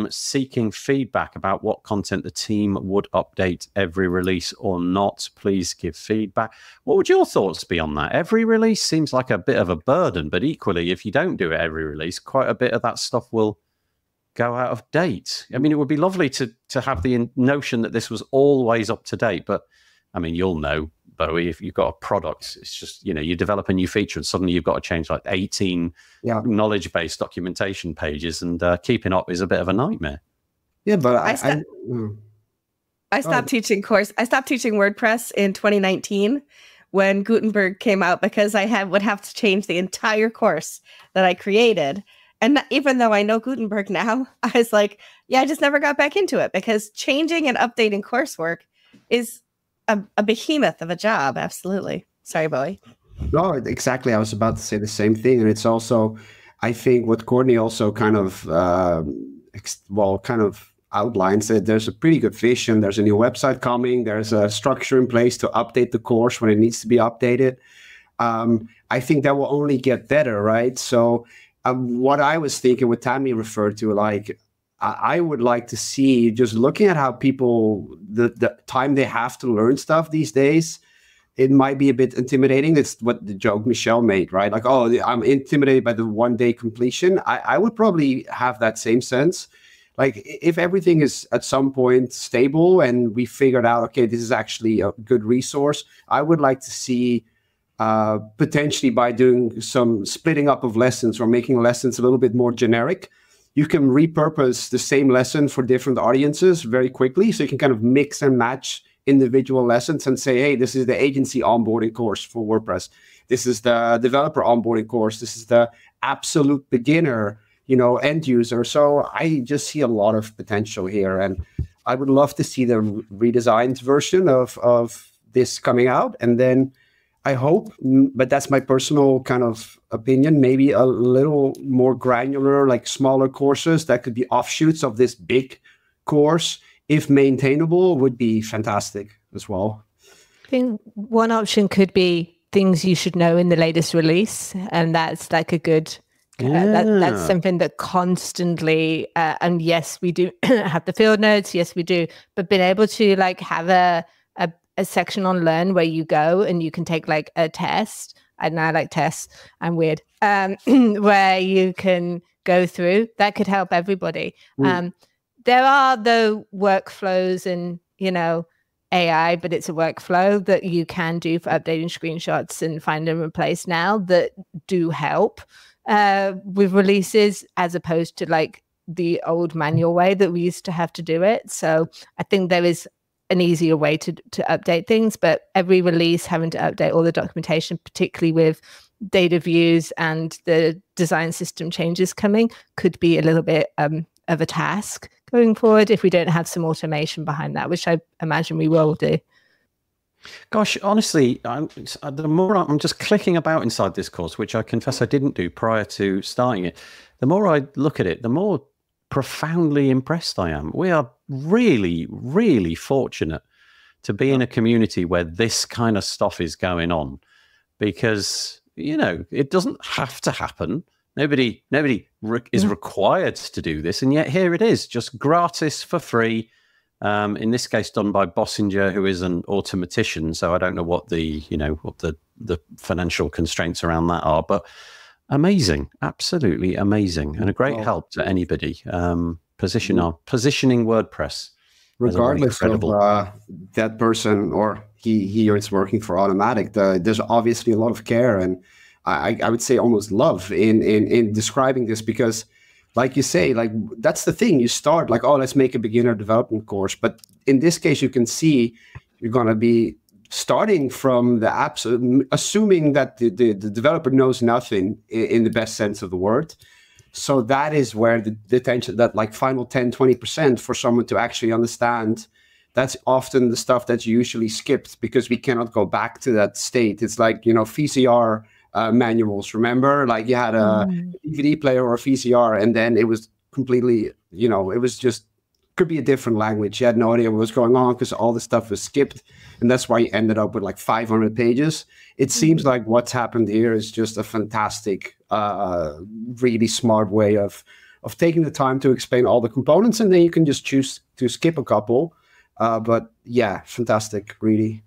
seeking feedback about what content the team would update every release or not. Please give feedback. What would your thoughts be on that? Every release seems like a bit of a burden, but equally, if you don't do it every release, quite a bit of that stuff will go out of date. I mean, it would be lovely to have the notion that this was always up to date, but I mean, you'll know, Bowie, if you've got a product, it's just, you know, you develop a new feature and suddenly you've got to change like 18 knowledge-based documentation pages, and keeping up is a bit of a nightmare. Yeah, but I stopped teaching I stopped teaching WordPress in 2019 when Gutenberg came out, because I would have to change the entire course that I created. And even though I know Gutenberg now, I was like, yeah, I just never got back into it, because changing and updating coursework is a behemoth of a job. Absolutely. Sorry, Bowie. No, exactly. I was about to say the same thing. And it's also, I think what Courtney also kind of, outlines that there's a pretty good vision. There's a new website coming. There's a structure in place to update the course when it needs to be updated. I think that will only get better, right? So what I was thinking, what Tammy referred to, like, I would like to see, just looking at how people, the time they have to learn stuff these days, it might be a bit intimidating. That's what the joke Michelle made, right? Like, oh, I'm intimidated by the 1-day completion. I would probably have that same sense. Like, if everything is at some point stable and we figured out, okay, this is actually a good resource, I would like to see potentially, by doing some splitting up of lessons or making lessons a little bit more generic, you can repurpose the same lesson for different audiences very quickly. So you can kind of mix and match individual lessons and say, hey, this is the agency onboarding course for WordPress. This is the developer onboarding course. This is the absolute beginner, end user. So I just see a lot of potential here. And I would love to see the redesigned version of this coming out. And then I hope, but that's my personal kind of opinion, maybe a little more granular, like smaller courses that could be offshoots of this big course, if maintainable, would be fantastic as well. I think one option could be things you should know in the latest release. And that's like a good, that's something that constantly, and yes, we do have the field notes. Yes, we do. But being able to like have a section on Learn where you go and you can take like a test. I like tests. I'm weird. Where you can go through. That could help everybody. There are the workflows and, AI, but it's a workflow that you can do for updating screenshots and find and replace now that do help with releases, as opposed to like the old manual way that we used to have to do it. So I think there is an easier way to update things, but every release having to update all the documentation, particularly with data views and the design system changes coming, could be a little bit of a task going forward if we don't have some automation behind that, which I imagine we will do. Gosh, honestly, the more I'm just clicking about inside this course, which I confess I didn't do prior to starting it, the more I look at it, the more profoundly impressed I am. We are really, really fortunate to be in a community where this kind of stuff is going on, because, it doesn't have to happen. Nobody is required to do this. And yet here it is, just gratis for free, In this case, done by Bossinger, who is an automatician. So I don't know what the financial constraints around that are, but amazing, absolutely amazing, and a great help to anybody. Positioning WordPress. Regardless of that person or he is working for Automatic, there's obviously a lot of care and I would say almost love in describing this, because like you say, like that's the thing. You start like, oh, let's make a beginner development course. But in this case, you can see you're going to be starting from the absolute, assuming that the developer knows nothing in the best sense of the word. So that is where the tension, that like final 10, 20% for someone to actually understand, that's often the stuff that's usually skipped because we cannot go back to that state. It's like, VCR manuals, remember? Like you had a DVD player or a VCR, and then it was completely, it was just, could be a different language. You had no idea what was going on because all the stuff was skipped. And that's why you ended up with like 500 pages. It seems like what's happened here is just a fantastic, really smart way of taking the time to explain all the components, and then you can just choose to skip a couple. But yeah, fantastic, really.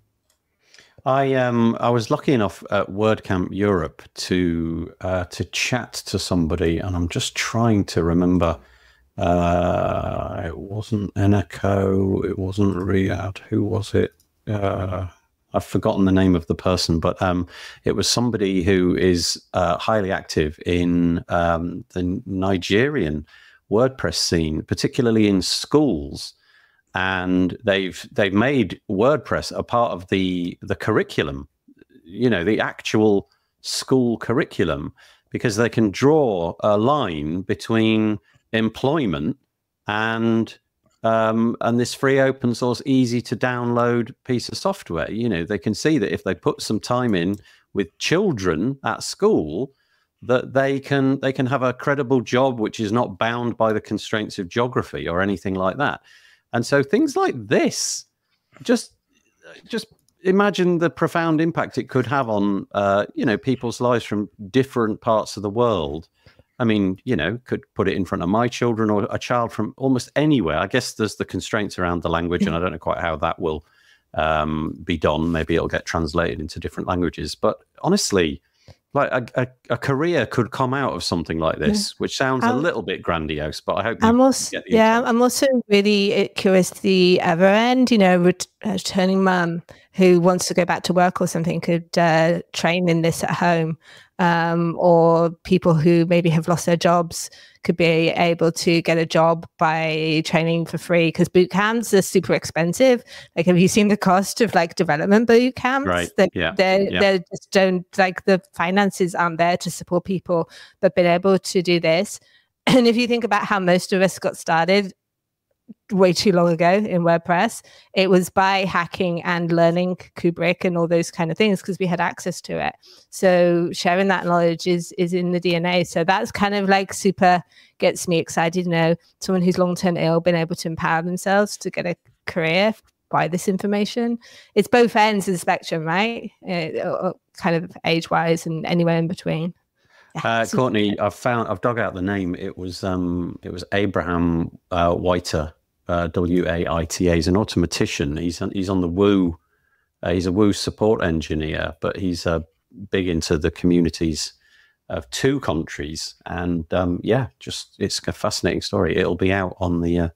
I was lucky enough at WordCamp Europe to chat to somebody, and I'm just trying to remember. It wasn't Eneko, it wasn't Riyadh. Who was it? I've forgotten the name of the person, but it was somebody who is highly active in the Nigerian WordPress scene, particularly in schools. And they've made WordPress a part of the curriculum, the actual school curriculum, because they can draw a line between employment and this free open source, easy to download piece of software. They can see that if they put some time in with children at school, that they can have a credible job which is not bound by the constraints of geography or anything like that. And so things like this, just imagine the profound impact it could have on, people's lives from different parts of the world. I mean, could put it in front of my children or a child from almost anywhere. I guess there's the constraints around the language, and I don't know quite how that will be done. Maybe it'll get translated into different languages. But honestly, like a career could come out of something like this, which sounds a little bit grandiose, but I hope I'm also really curious to the other end, returning mum who wants to go back to work or something could train in this at home, or people who maybe have lost their jobs could be able to get a job by training for free, because boot camps are super expensive. Like, have you seen the cost of like development boot camps? Right. They just don't, like, the finances aren't there to support people, but been able to do this. And if you think about how most of us got started way too long ago in WordPress, it was by hacking and learning Kubrick and all those kind of things because we had access to it. So sharing that knowledge is in the DNA. So that's kind of like super gets me excited. Someone who's long-term ill been able to empower themselves to get a career by this information. It's both ends of the spectrum, right? Kind of age-wise and anywhere in between. Yeah, Courtney, I've dug out the name. It was Abraham Waiter, Waita. He's an automatician. He's on the Woo. He's a Woo support engineer, but he's big into the communities of 2 countries. And it's a fascinating story. It'll be out on the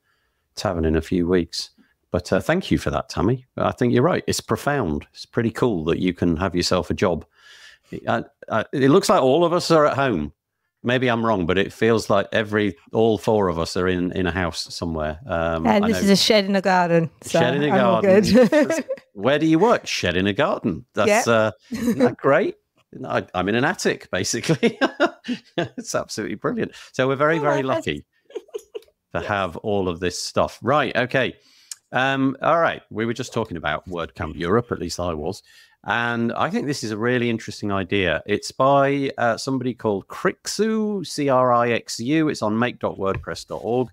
Tavern in a few weeks. But thank you for that, Tammy. I think you're right. It's profound. It's pretty cool that you can have yourself a job. It looks like all of us are at home. Maybe I'm wrong, but it feels like all 4 of us are in a house somewhere. And this is a shed in a garden. So shed in a garden. Good. Where do you work? Shed in a garden. That's isn't that great? I'm in an attic, basically. It's absolutely brilliant. So we're very, very lucky to have all of this stuff. Right. Okay. All right. We were just talking about WordCamp Europe, at least I was. And I think this is a really interesting idea. It's by somebody called Crixu, Crixu. It's on make.wordpress.org,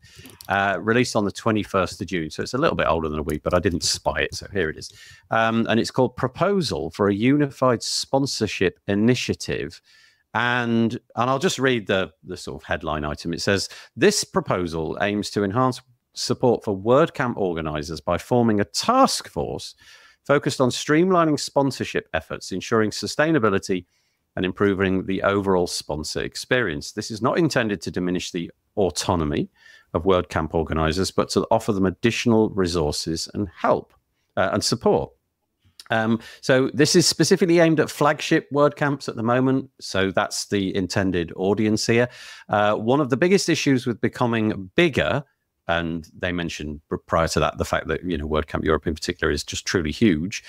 released on the 21st of June. So it's a little bit older than a week, but I didn't spy it. So here it is. And it's called Proposal for a Unified Sponsorship Initiative. And I'll just read the sort of headline item. It says, this proposal aims to enhance support for WordCamp organizers by forming a task force focused on streamlining sponsorship efforts, ensuring sustainability, and improving the overall sponsor experience. This is not intended to diminish the autonomy of WordCamp organizers, but to offer them additional resources and help and support. So this is specifically aimed at flagship WordCamps at the moment. So that's the intended audience here. One of the biggest issues with becoming bigger, and they mentioned prior to that the fact that, you know, WordCamp Europe in particular is just truly huge.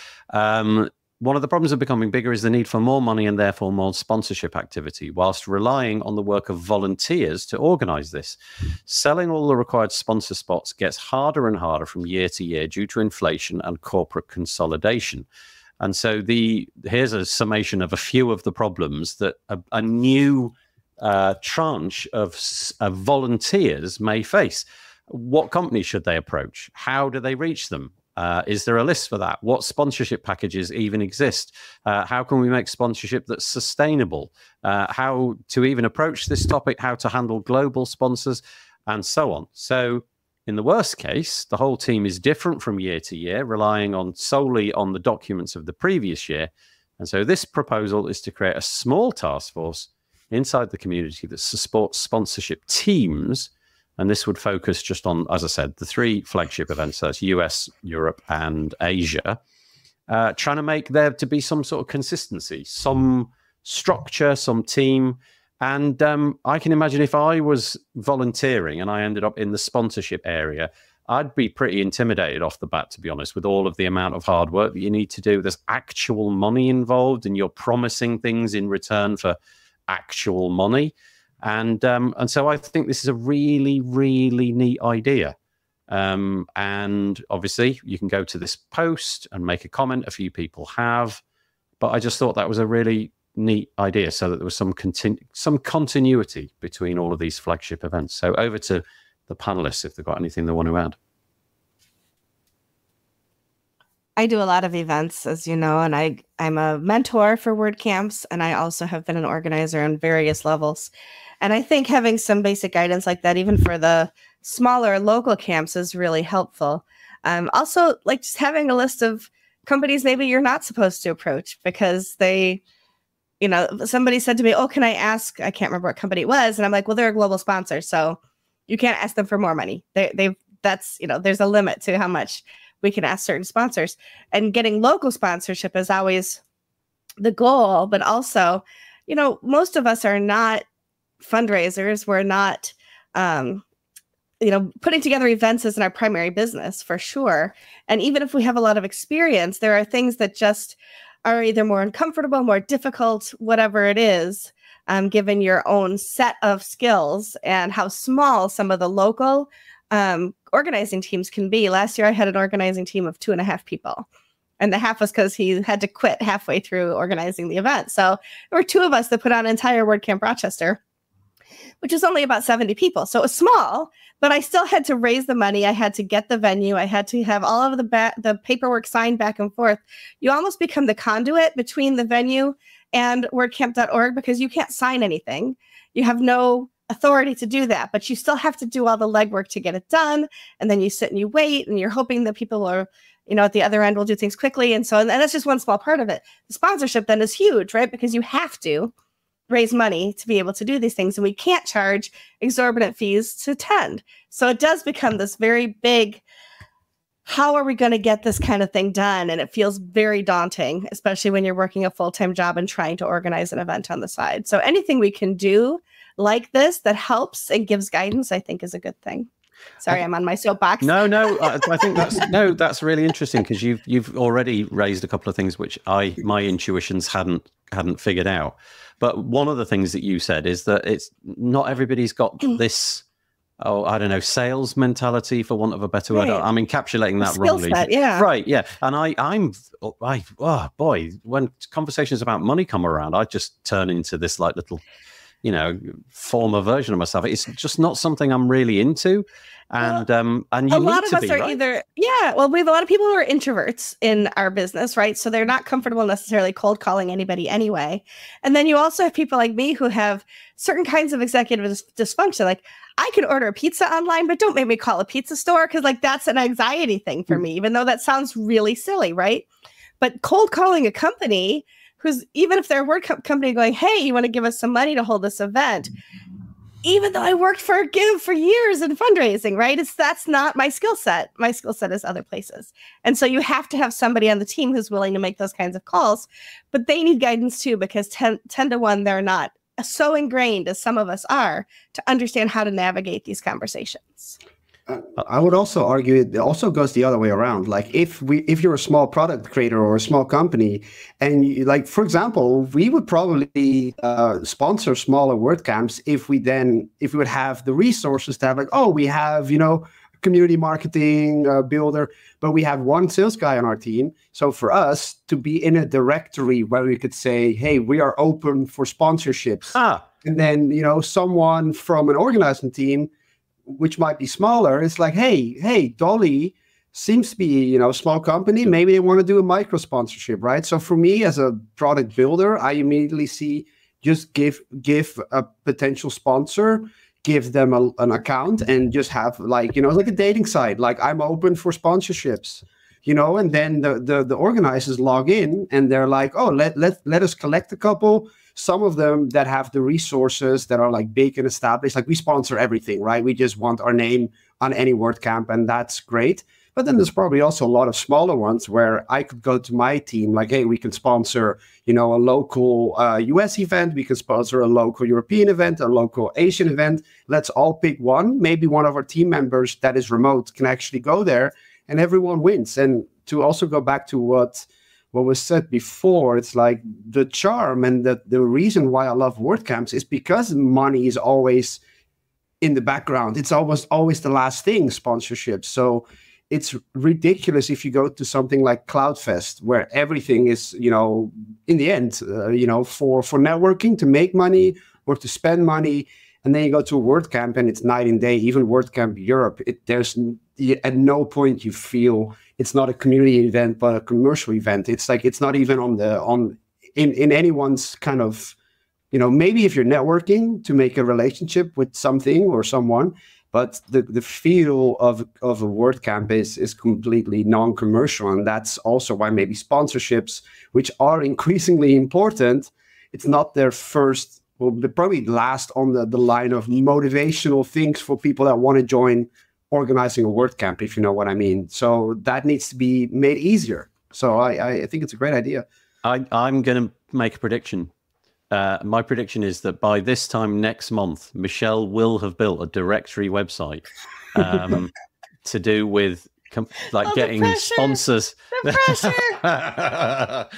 One of the problems of becoming bigger is the need for more money and therefore more sponsorship activity, whilst relying on the work of volunteers to organize this. Selling all the required sponsor spots gets harder and harder from year to year due to inflation and corporate consolidation. And so here's a summation of a few of the problems that a new tranche of volunteers may face. What companies should they approach? How do they reach them? Is there a list for that? What sponsorship packages even exist? How can we make sponsorship that's sustainable? How to even approach this topic, how to handle global sponsors, and so on. So in the worst case, the whole team is different from year to year, relying solely on the documents of the previous year. And so this proposal is to create a small task force inside the community that supports sponsorship teams. And this would focus just on, as I said, the 3 flagship events, so that's US, Europe, and Asia, trying to make there to be some sort of consistency, some structure, some team. And I can imagine if I was volunteering and I ended up in the sponsorship area, I'd be pretty intimidated off the bat, to be honest, with all of the amount of hard work that you need to do. There's actual money involved, and you're promising things in return for actual money. And so I think this is a really, really neat idea. And obviously, you can go to this post and make a comment. A few people have. But I just thought that was a really neat idea, so that there was some continuity between all of these flagship events. So over to the panelists if they've got anything they want to add. I do a lot of events, as you know, and I'm a mentor for WordCamps, and I also have been an organizer on various levels. And I think having some basic guidance like that, even for the smaller local camps, is really helpful. Also, like just having a list of companies maybe you're not supposed to approach because they, you know, somebody said to me, oh, can I ask? I can't remember what company it was. And I'm like, well, they're a global sponsor, so you can't ask them for more money. That's, you know, there's a limit to how much we can ask certain sponsors. And getting local sponsorship is always the goal. But also, you know, most of us are not fundraisers. We're not, you know, putting together events isn't our primary business, for sure. And even if we have a lot of experience, there are things that just are either more uncomfortable, more difficult, whatever it is, given your own set of skills and how small some of the local organizing teams can be. Last year, I had an organizing team of 2.5 people. And the half was because he had to quit halfway through organizing the event. So there were 2 of us that put on an entire WordCamp Rochester, which is only about 70 people. So it was small, but I still had to raise the money. I had to get the venue. I had to have all of the paperwork signed back and forth. You almost become the conduit between the venue and WordCamp.org because you can't sign anything. You have no authority to do that, but you still have to do all the legwork to get it done. And then you sit and you wait and you're hoping that people are, you know, at the other end will do things quickly. And so, and that's just one small part of it. The sponsorship then is huge, right? Because you have to raise money to be able to do these things. And we can't charge exorbitant fees to attend. So it does become this very big, how are we going to get this kind of thing done? And it feels very daunting, especially when you're working a full-time job and trying to organize an event on the side. So anything we can do like this that helps and gives guidance, I think is a good thing. Sorry, I'm on my soapbox. No, I think that's really interesting because you've already raised a couple of things which my intuitions hadn't figured out. But one of the things that you said is that it's not everybody's got this, I don't know, sales mentality, for want of a better word. I'm encapsulating that wrongly. Set, yeah. Right, yeah. And oh boy, when conversations about money come around, I just turn into this like little, you know, former version of myself. It's just not something I'm really into. And you a lot of us are either, well, we have a lot of people who are introverts in our business, right? So they're not comfortable necessarily cold calling anybody anyway. And then you also have people like me who have certain kinds of executive dysfunction. Like I can order a pizza online, but don't make me call a pizza store, because like that's an anxiety thing for me, even though that sounds really silly, right? But cold calling a company who's, even if they're a word company going, hey, you want to give us some money to hold this event? Even though I worked for Give for years in fundraising, right? That's not my skill set. My skill set is other places. And so you have to have somebody on the team who's willing to make those kinds of calls, but they need guidance too, because 10 to 1, they're not so ingrained as some of us are to understand how to navigate these conversations. I would also argue it also goes the other way around. Like if you're a small product creator or a small company, and you, like, for example, we would probably sponsor smaller WordCamps if we would have the resources to have, like, oh, we have, community marketing builder, but we have one sales guy on our team. So for us to be in a directory where we could say, hey, we are open for sponsorships. And then, someone from an organizing team, which might be smaller, it's like, hey, Dolly seems to be, a small company. Maybe they want to do a micro sponsorship, right? So for me as a product builder, I immediately see just give a potential sponsor, give them an account, and just have like a dating site. Like, I'm open for sponsorships, and then the organizers log in and they're like, oh, let us collect a couple. Some of them that have the resources that are like big and established, like we sponsor everything, right? We just want our name on any WordCamp, and that's great. But then there's probably also a lot of smaller ones where I could go to my team, like, hey, we can sponsor, a local US event. We can sponsor a local European event, a local Asian event. Let's all pick one. Maybe one of our team members that is remote can actually go there, and everyone wins. And to also go back to what was said before, it's like the charm and the reason why I love WordCamps is because money is always in the background. It's almost always the last thing, sponsorship. So it's ridiculous if you go to something like CloudFest, where everything is, in the end, for networking, to make money or to spend money. And then you go to a WordCamp and it's night and day. Even WordCamp Europe, there's at no point you feel it's not a community event, but a commercial event. It's like, it's not even in anyone's kind of, maybe if you're networking to make a relationship with something or someone, but the feel of a WordCamp is completely non-commercial. And that's also why maybe sponsorships, which are increasingly important, it's not their first, well, probably last on the line of motivational things for people that want to join organizing a WordCamp, if you know what I mean. So that needs to be made easier. So I think it's a great idea. I'm going to make a prediction. My prediction is that by this time next month, Michelle will have built a directory website to do with getting sponsors. The pressure.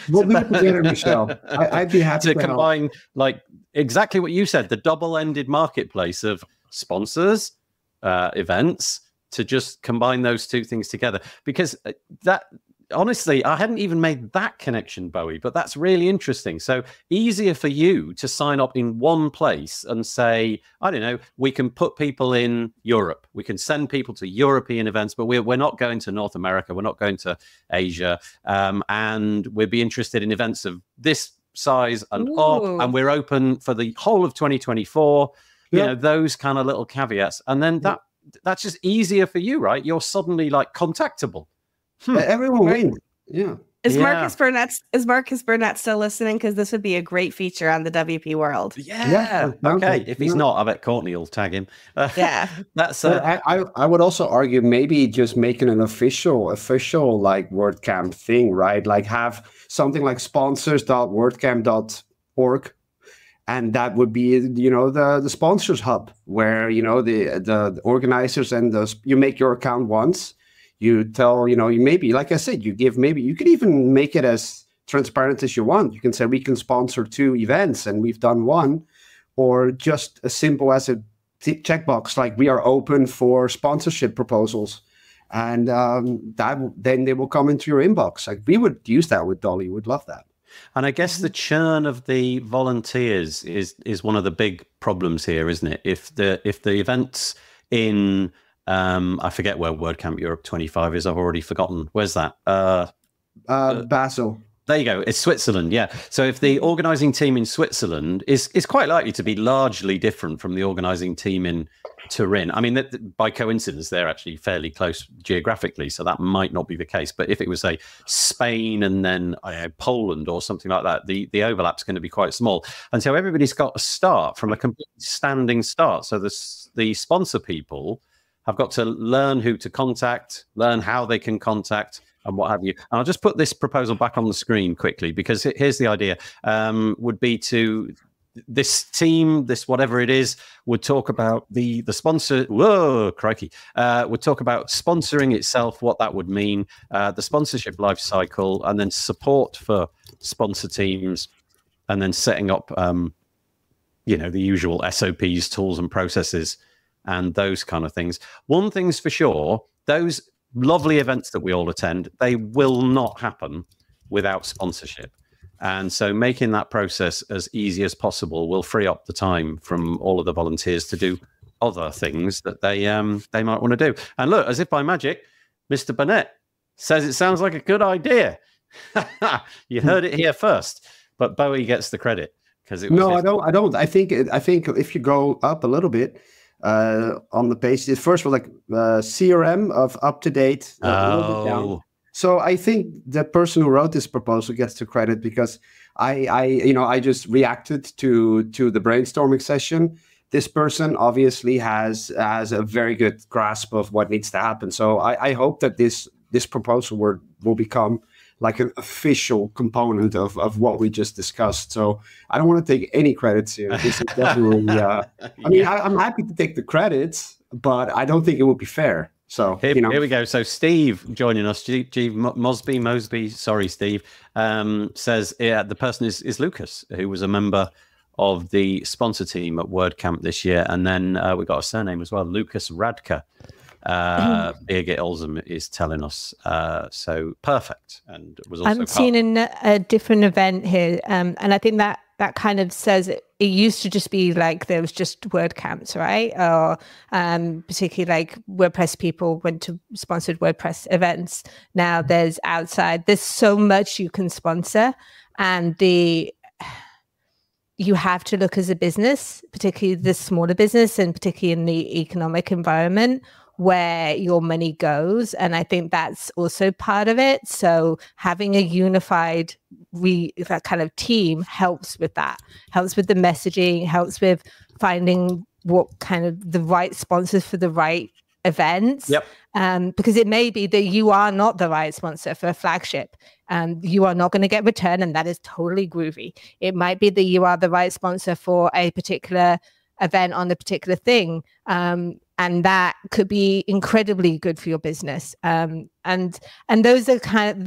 We'll do it together, Michelle. I'd be happy to combine, like, exactly what you said, the double-ended marketplace of sponsors, events, to just combine those two things together. Because that, honestly, I hadn't even made that connection, Bowie, but that's really interesting. So easier for you to sign up in one place and say, I don't know, we can put people in Europe. We can send people to European events, but we're not going to North America. We're not going to Asia. And we'd be interested in events of this size and up, and we're open for the whole of 2024. Those kind of little caveats. And then that's just easier for you, right? You're suddenly like contactable. Everyone wins. Yeah. Is Marcus Burnett still listening? Because this would be a great feature on the WP World. Yeah. Okay. If he's not, I bet Courtney will tag him. Yeah. That's. I would also argue maybe just making an official like WordCamp thing, right? Like have something like sponsors.wordcamp.org. And that would be, the sponsors hub where, the organizers and you make your account once. You tell, you maybe, like I said, you could even make it as transparent as you want. You can say we can sponsor 2 events and we've done one, or just as simple as a checkbox, like we are open for sponsorship proposals. And then they will come into your inbox. Like we would use that with Dolly. We'd love that. And I guess the churn of the volunteers is one of the big problems here, isn't it? If the events in I forget where WordCamp Europe 25 is. I've already forgotten. Where's that? Basel. There you go. It's Switzerland, yeah. So if the organising team in Switzerland is quite likely to be largely different from the organising team in Turin. I mean, by coincidence, they're actually fairly close geographically, so that might not be the case. But if it was, say, Spain and then Poland or something like that, the overlap's going to be quite small. And so everybody's got to start from a complete standing start. So the sponsor people have got to learn who to contact, learn how they can contact, and what have you. And I'll just put this proposal back on the screen quickly, because here's the idea, would be to... this team, this whatever it is, would talk about the sponsor. Whoa, crikey! Would talk about sponsoring itself, what that would mean, the sponsorship life cycle, and then support for sponsor teams, and then setting up, the usual SOPs, tools, and processes, and those kind of things. One thing's for sure: those lovely events that we all attend, they will not happen without sponsorship. And so making that process as easy as possible will free up the time from all of the volunteers to do other things that they might want to do. And look, as if by magic, Mr. Burnett says it sounds like a good idea. You heard it here first, but Bowie gets the credit because it was no, I don't. I think if you go up a little bit on the page, the first was like CRM of up to date. A little bit down. So I think the person who wrote this proposal gets the credit, because I just reacted to the brainstorming session. This person obviously has a very good grasp of what needs to happen. So I hope that this proposal will become like an official component of what we just discussed. So I don't want to take any credits here. This is definitely. I mean, I'm happy to take the credits, but I don't think it would be fair. So here we go. So Steve joining us, Mosby. Sorry, Steve. Says the person is Lucas, who was a member of the sponsor team at WordCamp this year, and then we got a surname as well, Lucas Radka. Birgit Olsen is telling us. So perfect, and was also. I'm seeing in a different event here, and I think that kind of says it used to just be like there was just WordCamps, right? Or particularly like WordPress people went to sponsored WordPress events. Now there's so much you can sponsor, and you have to look as a business, particularly the smaller business, and particularly in the economic environment where your money goes. And I think that's also part of it. So having a unified that kind of team helps with that, helps with the messaging, helps with finding what kind of the right sponsors for the right events. Yep. Because it may be that you are not the right sponsor for a flagship, and you are not going to get return, and that is totally groovy. It might be that you are the right sponsor for a particular event on a particular thing, and that could be incredibly good for your business. And those are kind of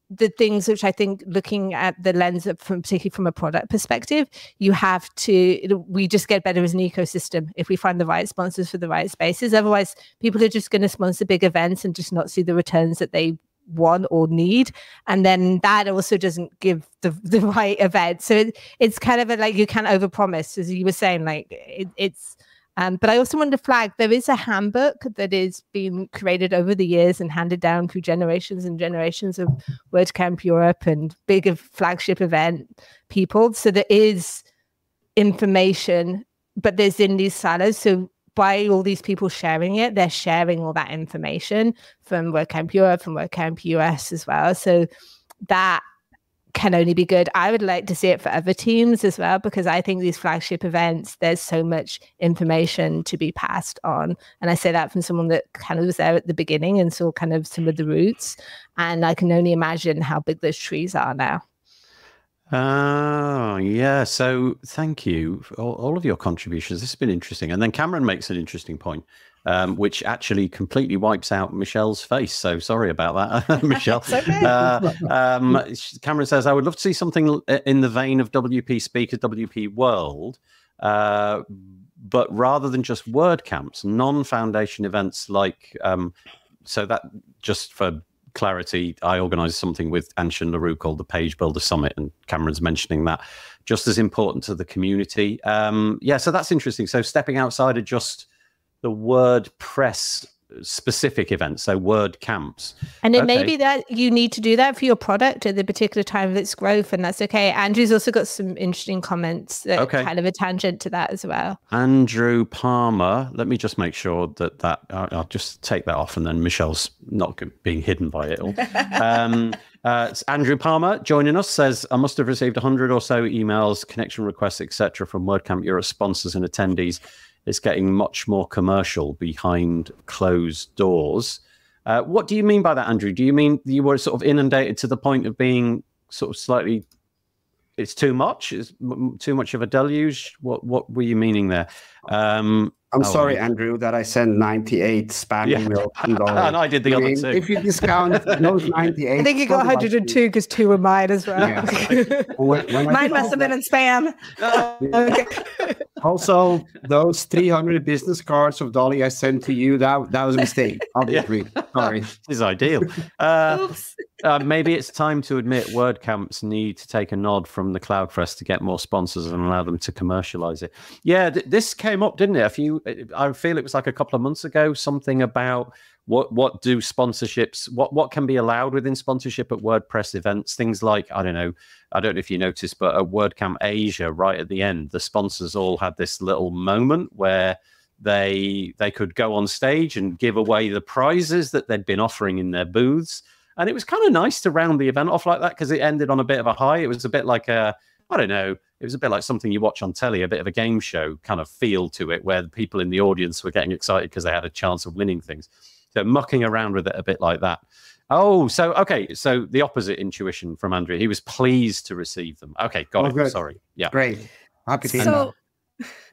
the things which I think, looking at the lens of, particularly from a product perspective, we just get better as an ecosystem if we find the right sponsors for the right spaces. Otherwise, people are just going to sponsor big events and just not see the returns that they want or need, and then that also doesn't give the right event. So it's kind of like you can't overpromise, as you were saying. Like it's but I also wanted to flag there is a handbook that is being created over the years and handed down through generations and generations of WordCamp Europe and big flagship event people. So there is information, but there's in these silos. So by all these people sharing it, they're sharing all that information from WordCamp Europe, from WordCamp US as well. So that can only be good. I would like to see it for other teams as well, because I think these flagship events, there's so much information to be passed on. And I say that from someone that kind of was there at the beginning and saw kind of some of the roots. And I can only imagine how big those trees are now. Oh, yeah. So thank you for all of your contributions. This has been interesting. And then Cameron makes an interesting point, which actually completely wipes out Michelle's face. So sorry about that, Michelle. Cameron says, I would love to see something in the vein of WP Speaker, WP World, but rather than just WordCamps, non-foundation events like, so that just for clarity, I organised something with Anshin LaRue called the Page Builder Summit, and Cameron's mentioning that, just as important to the community. Yeah, so that's interesting. So stepping outside of just the WordPress specific events, so word camps. And it may be that you need to do that for your product at the particular time of its growth, and that's okay. Andrew's also got some interesting comments that kind of a tangent to that as well. Andrew Palmer, let me just make sure that I'll just take that off, and then Michelle's not being hidden by it all. Andrew Palmer joining us says, I must have received 100 or so emails, connection requests, etc. from WordCamp Europe sponsors and attendees. It's getting much more commercial behind closed doors. What do you mean by that, Andrew? Do you mean you were sort of inundated to the point of being sort of slightly, it's too much? Is too much of a deluge? What were you meaning there? I'm sorry, Andrew, that I sent 98 spam emails. And I did the other two. If you discount those 98... I think you got 102 because 2 were mine as well. Yeah. Mine must have been in spam. Also, those 300 business cards of Dolly I sent to you, that was a mistake. Obviously. Sorry. This is ideal. Maybe it's time to admit WordCamps need to take a nod from the CloudFrest to get more sponsors and allow them to commercialize it. Yeah, this came up, didn't it? I feel it was like a couple of months ago, something about what do sponsorships, what can be allowed within sponsorship at WordPress events, things like, I don't know if you noticed, but at WordCamp Asia, right at the end, the sponsors all had this little moment where they could go on stage and give away the prizes that they'd been offering in their booths. And it was kind of nice to round the event off like that, because it ended on a bit of a high. It was a bit like it was a bit like something you watch on telly, a bit of a game show kind of feel to it, where the people in the audience were getting excited because they had a chance of winning things. So mucking around with it a bit like that. Oh, so the opposite intuition from Andrew. He was pleased to receive them. Okay, got it. Good. Sorry. Yeah. Great. Happy to hear that.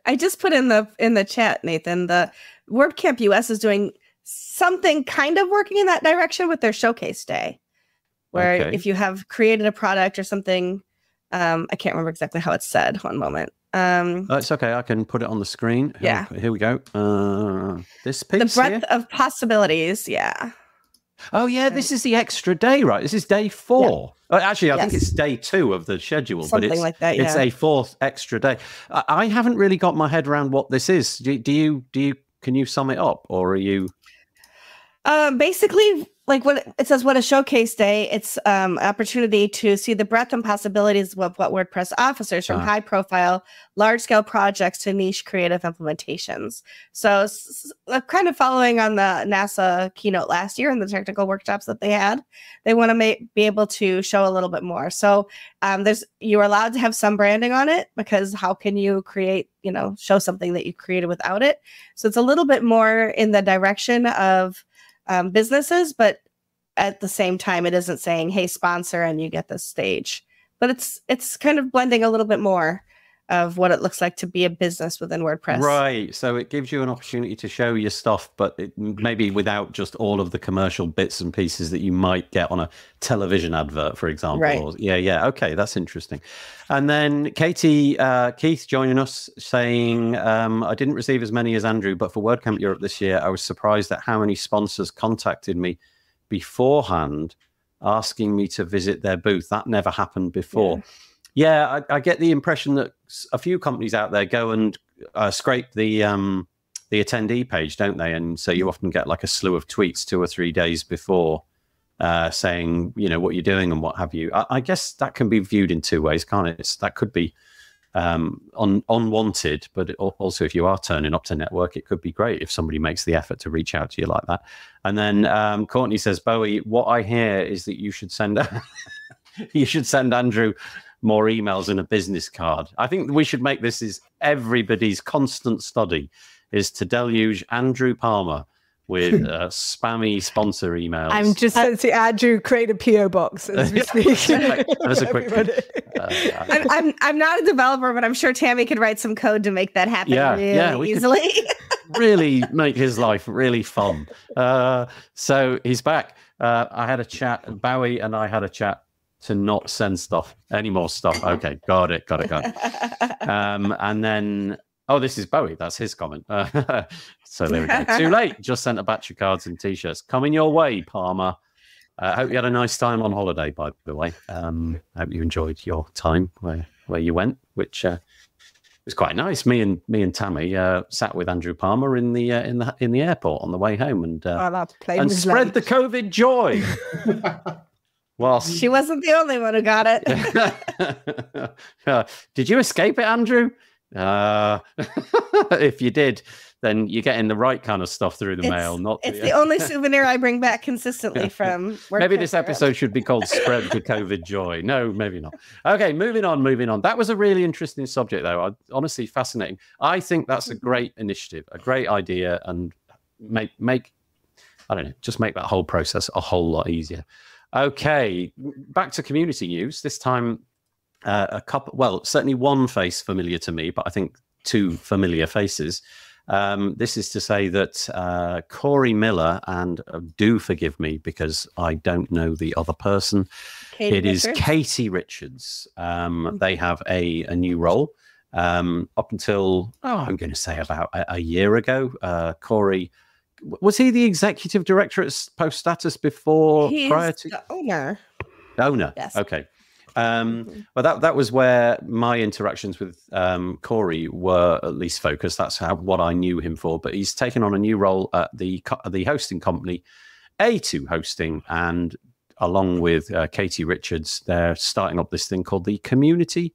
I just put in the chat, Nathan, the WordCamp US is doing something kind of working in that direction with their showcase day, where if you have created a product or something, I can't remember exactly how it's said. One moment. That's okay. I can put it on the screen. Yeah. Here we go. This piece. The breadth of possibilities. Yeah. Oh, yeah. This is the extra day, right? This is day 4. Yeah. Actually, I think it's day 2 of the schedule, something but it's like that, it's a 4th extra day. I haven't really got my head around what this is. Can you sum it up, or are you? Basically, like what it says, what a showcase day. It's opportunity to see the breadth and possibilities of what WordPress offers, from high profile, large scale projects to niche creative implementations. So kind of following on the NASA keynote last year and the technical workshops that they had, they want to be able to show a little bit more. So you're allowed to have some branding on it, because how can you create, show something that you created without it? So it's a little bit more in the direction of businesses, but at the same time, it isn't saying, hey, sponsor and you get this stage. But it's kind of blending a little bit more of what it looks like to be a business within WordPress. Right. So it gives you an opportunity to show your stuff, but maybe without just all of the commercial bits and pieces that you might get on a television advert, for example. Right. Yeah. Okay, that's interesting. And then Keith joining us saying, I didn't receive as many as Andrew, but for WordCamp Europe this year, I was surprised at how many sponsors contacted me beforehand asking me to visit their booth. That never happened before. Yeah, I get the impression that a few companies out there go and scrape the attendee page, don't they? And so you often get like a slew of tweets 2 or 3 days before saying, what you're doing and what have you. I guess that can be viewed in 2 ways, can't it? That could be unwanted, but also if you are turning up to network, it could be great if somebody makes the effort to reach out to you like that. And then Courtney says, Bowie, what I hear is that you should send Andrew more emails and a business card. I think we should make this is everybody's constant study, is to deluge Andrew Palmer with spammy sponsor emails. I'm just sensing Andrew create a PO box as we speak. That's a quick I'm not a developer, but I'm sure Tammy could write some code to make that happen really easily. Really make his life really fun. So he's back. I had a chat, Bowie and I had a chat to not send any more stuff. Okay, got it. And then, this is Bowie. That's his comment. So there we go. Too late. Just sent a batch of cards and T-shirts. Coming your way, Palmer. I hope you had a nice time on holiday, by the way. I hope you enjoyed your time where you went, which was quite nice. Me and Tammy sat with Andrew Palmer in the airport on the way home, and spread the COVID joy. Whilst she wasn't the only one who got it. Did you escape it, Andrew? If you did, then you're getting the right kind of stuff through the mail. It's the only souvenir I bring back consistently from WordPress. Maybe this episode should be called Spread the COVID Joy. No, maybe not. Okay, moving on. That was a really interesting subject, though. Honestly, fascinating. I think that's a great initiative, a great idea, and make I don't know, just make that whole process a whole lot easier. Okay, back to community news. This time, certainly one face familiar to me, but I think two familiar faces. This is to say that Corey Miller, and do forgive me because I don't know the other person. Is Katie Richards. They have a new role. Up until, I'm going to say about a year ago, Corey, was he the executive director at Post Status before? He's prior to the owner. Yes. Okay. Well, that was where my interactions with Corey were at least focused. That's what I knew him for. But he's taken on a new role at the hosting company, A2 Hosting, and along with Katie Richards, they're starting up this thing called the Community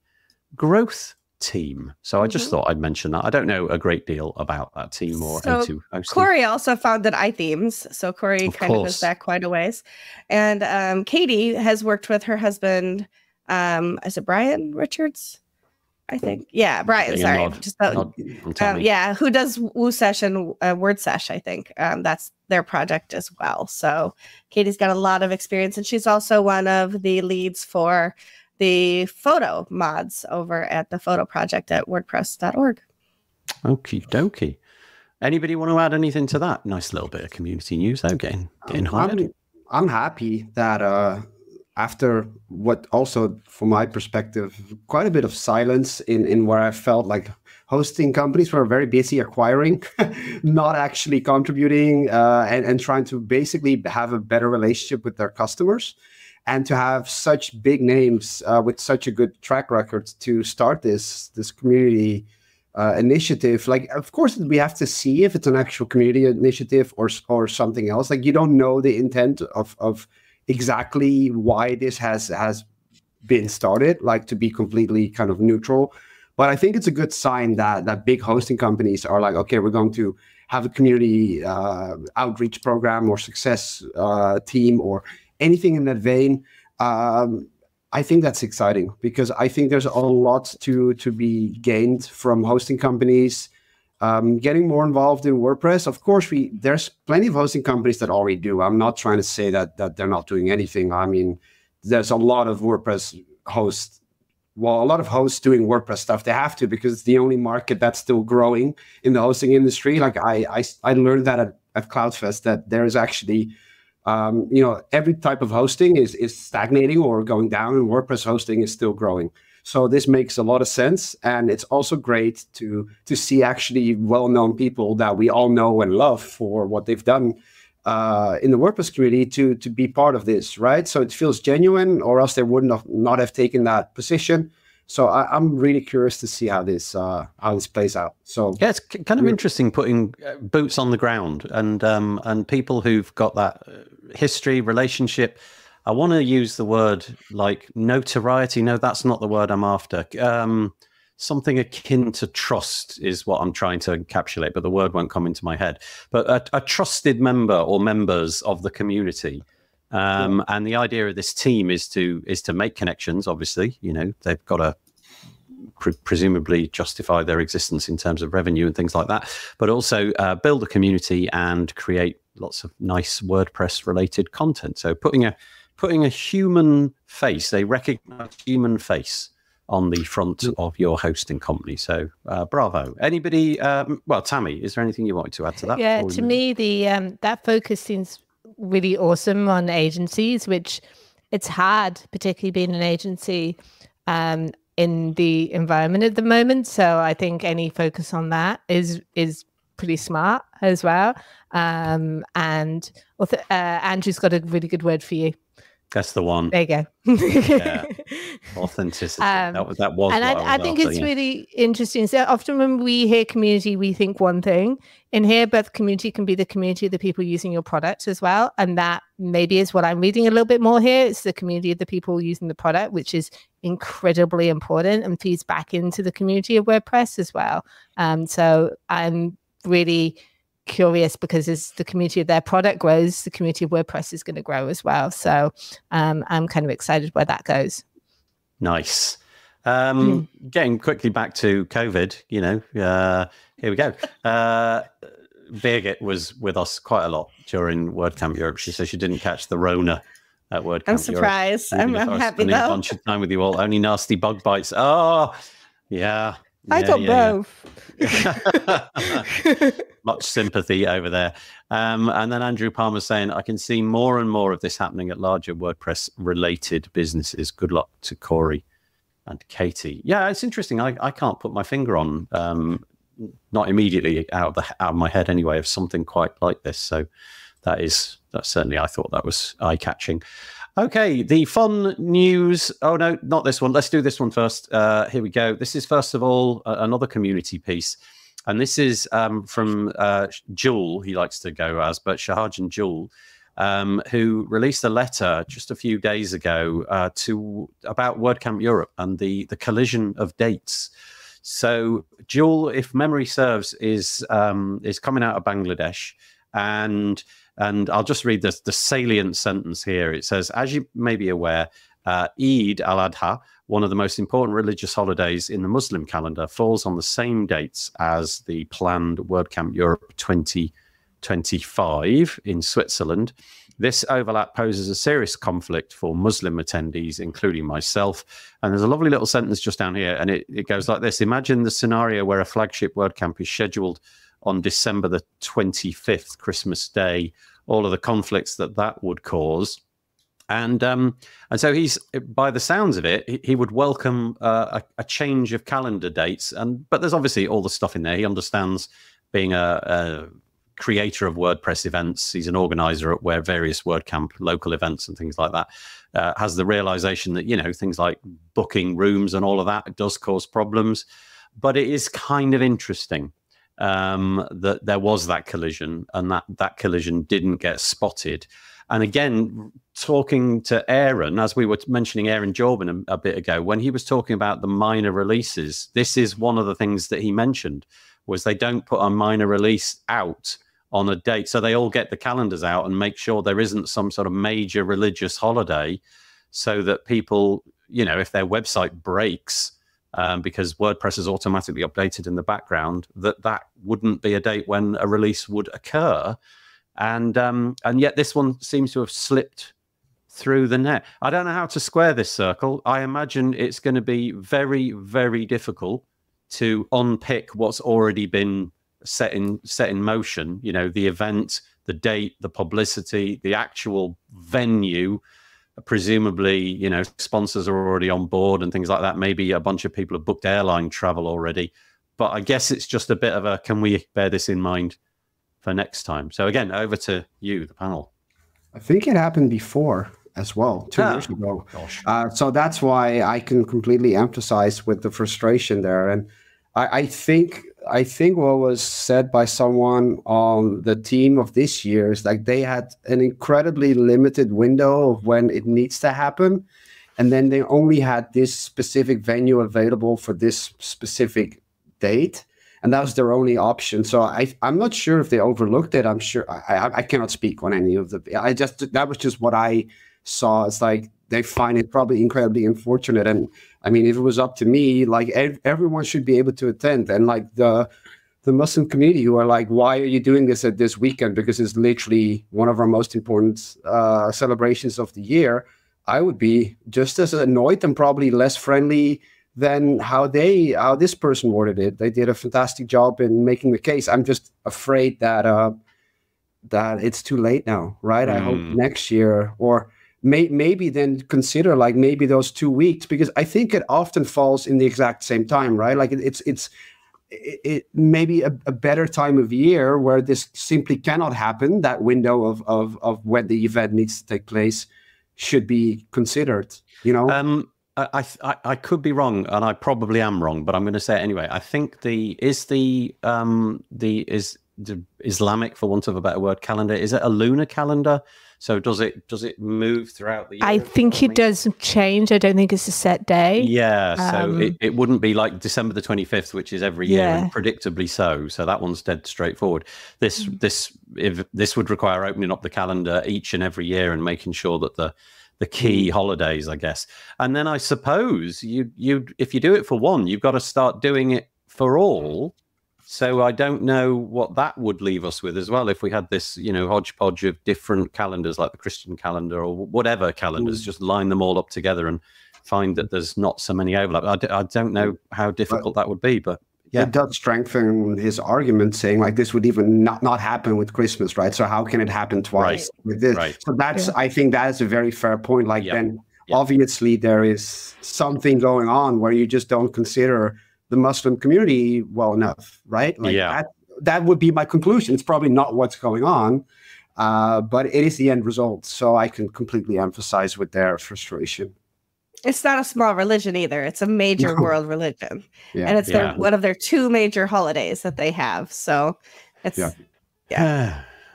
Growth Team. So I just thought I'd mention that. I don't know a great deal about that team or A2 Hosting. Corey also founded iThemes, so Corey kind of goes back quite a ways. And Katie has worked with her husband. Is it Brian Richards? I think. Yeah, Brian. Sorry. Yeah, who does WooSesh and WordSesh, I think. That's their project as well. So Katie's got a lot of experience, and she's also one of the leads for the photo mods over at the photo project at WordPress.org. Okie dokie. Anybody want to add anything to that? Nice little bit of community news, though, getting hired. I'm happy that after what also, from my perspective, quite a bit of silence in where I felt like hosting companies were very busy acquiring, not actually contributing, and trying to basically have a better relationship with their customers. And to have such big names with such a good track record to start this community initiative, like, of course, we have to see if it's an actual community initiative or something else. Like, you don't know the intent of exactly why this has been started, like, to be completely kind of neutral. But I think it's a good sign that big hosting companies are like, okay, we're going to have a community outreach program or success team or anything in that vein. I think that's exciting because I think there's a lot to be gained from hosting companies getting more involved in WordPress. Of course, there's plenty of hosting companies that already do. I'm not trying to say that they're not doing anything. I mean, there's a lot of WordPress hosts. Well, a lot of hosts doing WordPress stuff. They have to because it's the only market that's still growing in the hosting industry. Like I learned that at CloudFest that there is actually every type of hosting is stagnating or going down, and WordPress hosting is still growing. So this makes a lot of sense, and it's also great to see actually well-known people that we all know and love for what they've done in the WordPress community to be part of this, right? So it feels genuine, or else they wouldn't not have taken that position. So I'm really curious to see how this plays out. So yeah, it's kind of interesting putting boots on the ground and people who've got that history, relationship. I want to use the word like notoriety. No, that's not the word I'm after. Something akin to trust is what I'm trying to encapsulate, but the word won't come into my head. But a trusted member or members of the community. And the idea of this team is to make connections. Obviously, they've got to presumably justify their existence in terms of revenue and things like that, but also build a community and create lots of nice WordPress related content. So putting a human face, a recognized human face on the front of your hosting company. So bravo. Anybody? Well, Tammy, is there anything you wanted to add to that? Yeah, to me, that focus seems really awesome on agencies, which it's hard, particularly being an agency in the environment at the moment. So I think any focus on that is pretty smart as well. And Andrew's got a really good word for you. That's the one. There you go. Yeah. Authenticity. That was and what I think after, it's really interesting. So often when we hear community, we think one thing. In here, both community can be the community of the people using your product as well. And that maybe is what I'm reading a little bit more here. It's the community of the people using the product, which is incredibly important and feeds back into the community of WordPress as well. So I'm really curious, because as the community of their product grows, the community of WordPress is going to grow as well. So I'm kind of excited where that goes. Nice. Getting quickly back to COVID, here we go. Birgit was with us quite a lot during WordCamp Europe. She says she didn't catch the Rona at WordCamp I'm surprised. Europe. I'm happy Spending though. a bunch of time with you all. Only nasty bug bites. Oh, yeah. I got both. Much sympathy over there. And then Andrew Palmer saying, I can see more and more of this happening at larger WordPress related businesses. Good luck to Corey and Katie. Yeah, it's interesting. I can't put my finger on, not immediately out of my head anyway, of something quite like this. So that's certainly, I thought that was eye-catching. Okay, the fun news. Oh, no, not this one. Let's do this one first. Here we go. This is, first of all, another community piece. And this is from Jewel, he likes to go as, but Shahajan Jewel, who released a letter just a few days ago about WordCamp Europe and the collision of dates. So Jewel, if memory serves, is coming out of Bangladesh, and I'll just read the salient sentence here. It says, as you may be aware, Eid al-Adha, one of the most important religious holidays in the Muslim calendar, falls on the same dates as the planned WordCamp Europe 2025 in Switzerland. This overlap poses a serious conflict for Muslim attendees, including myself. And there's a lovely little sentence just down here, and it goes like this. Imagine the scenario where a flagship WordCamp is scheduled on December the 25th, Christmas Day, all of the conflicts that would cause. And so he's, by the sounds of it, he would welcome a change of calendar dates. But there's obviously all the stuff in there. He understands being a creator of WordPress events. He's an organizer at various WordCamp local events and things like that. Has the realization that, things like booking rooms and all of that does cause problems. But it is kind of interesting that there was that collision, and that collision didn't get spotted. And again, talking to Aaron, as we were mentioning Aaron Jordan a bit ago, when he was talking about the minor releases, this is one of the things that he mentioned, was they don't put a minor release out on a date. So they all get the calendars out and make sure there isn't some sort of major religious holiday, so that people, if their website breaks, because WordPress is automatically updated in the background, that wouldn't be a date when a release would occur. And yet this one seems to have slipped through the net. I don't know how to square this circle. I imagine it's going to be very, very difficult to unpick what's already been set in motion. The event, the date, the publicity, the actual venue. Presumably, sponsors are already on board and things like that. Maybe a bunch of people have booked airline travel already. But I guess it's just a bit of a, can we bear this in mind for next time? So again, over to you, the panel. I think it happened before as well, 2 years ago. So that's why I can completely emphasize with the frustration there. And I think what was said by someone on the team of this year is like they had an incredibly limited window of when it needs to happen. And then they only had this specific venue available for this specific date. And that was their only option. So I'm not sure if they overlooked it. I'm sure I cannot speak on any of that was just what I saw. It's like they find it probably incredibly unfortunate. And I mean, if it was up to me, like everyone should be able to attend. And like the Muslim community who are like, why are you doing this at this weekend? Because it's literally one of our most important celebrations of the year. I would be just as annoyed and probably less friendly than how this person worded it. They did a fantastic job in making the case. I'm just afraid that it's too late now, right? I hope next year, or maybe then consider like maybe those 2 weeks, because I think it often falls in the exact same time, right? Like it's maybe a better time of year where this simply cannot happen. That window of when the event needs to take place should be considered, you know? I could be wrong, and I probably am wrong, but I'm going to say it anyway. I think the Islamic, for want of a better word, calendar, is it a lunar calendar? So does it move throughout the year? I think it does change. I don't think it's a set day. Yeah, so it wouldn't be like December the 25th, which is every year, and predictably so. So that one's dead straightforward. This would require opening up the calendar each and every year and making sure that the key holidays, I guess. And then I suppose you if you do it for one, you've got to start doing it for all. So I don't know what that would leave us with as well if we had this, hodgepodge of different calendars like the Christian calendar or whatever calendars, just line them all up together and find that there's not so many overlap. I don't know how difficult that would be, but yeah. It does strengthen his argument, saying like this would even not happen with Christmas, right? So how can it happen twice with this? Right. So I think that is a very fair point. Like then obviously there is something going on where you just don't consider the Muslim community well enough, right? Like that would be my conclusion. It's probably not what's going on, but it is the end result. So I can completely emphasize with their frustration. It's not a small religion either. It's a major world religion. And it's one of their two major holidays that they have. So it's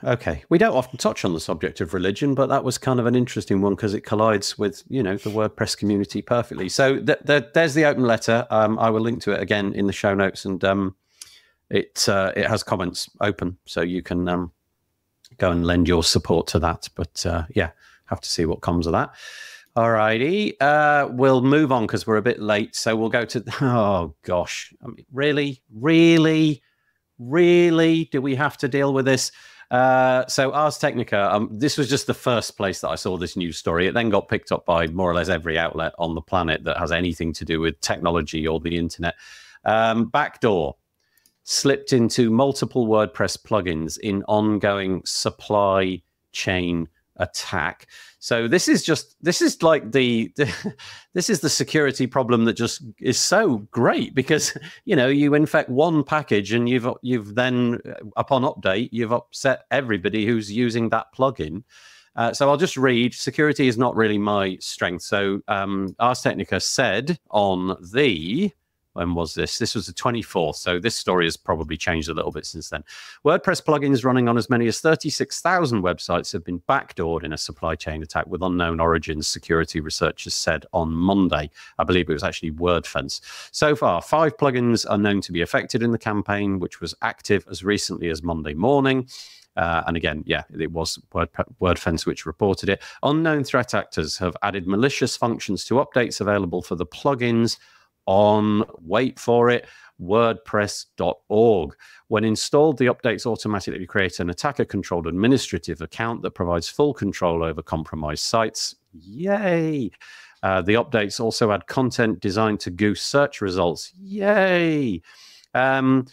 okay. We don't often touch on the subject of religion, but that was kind of an interesting one because it collides with, the WordPress community perfectly. So there's the open letter. I will link to it again in the show notes, and it has comments open, so you can go and lend your support to that. But have to see what comes of that. All righty. We'll move on because we're a bit late. So we'll go to, oh gosh, I mean, really do we have to deal with this? So Ars Technica, this was just the first place that I saw this news story. It then got picked up by more or less every outlet on the planet that has anything to do with technology or the internet. Backdoor slipped into multiple WordPress plugins in ongoing supply chain attack. So this is like the security problem that just is so great because you infect one package and you've then upon update you've upset everybody who's using that plugin. So I'll just read. Security is not really my strength. So Ars Technica said on the when was this? This was the 24th. So this story has probably changed a little bit since then. WordPress plugins running on as many as 36,000 websites have been backdoored in a supply chain attack with unknown origins, security researchers said on Monday. I believe it was actually WordFence. So far, 5 plugins are known to be affected in the campaign, which was active as recently as Monday morning. And again, it was WordFence which reported it. Unknown threat actors have added malicious functions to updates available for the plugins on, wait for it, WordPress.org. When installed, the updates automatically create an attacker-controlled administrative account that provides full control over compromised sites. Yay! The updates also add content designed to goose search results. Yay! And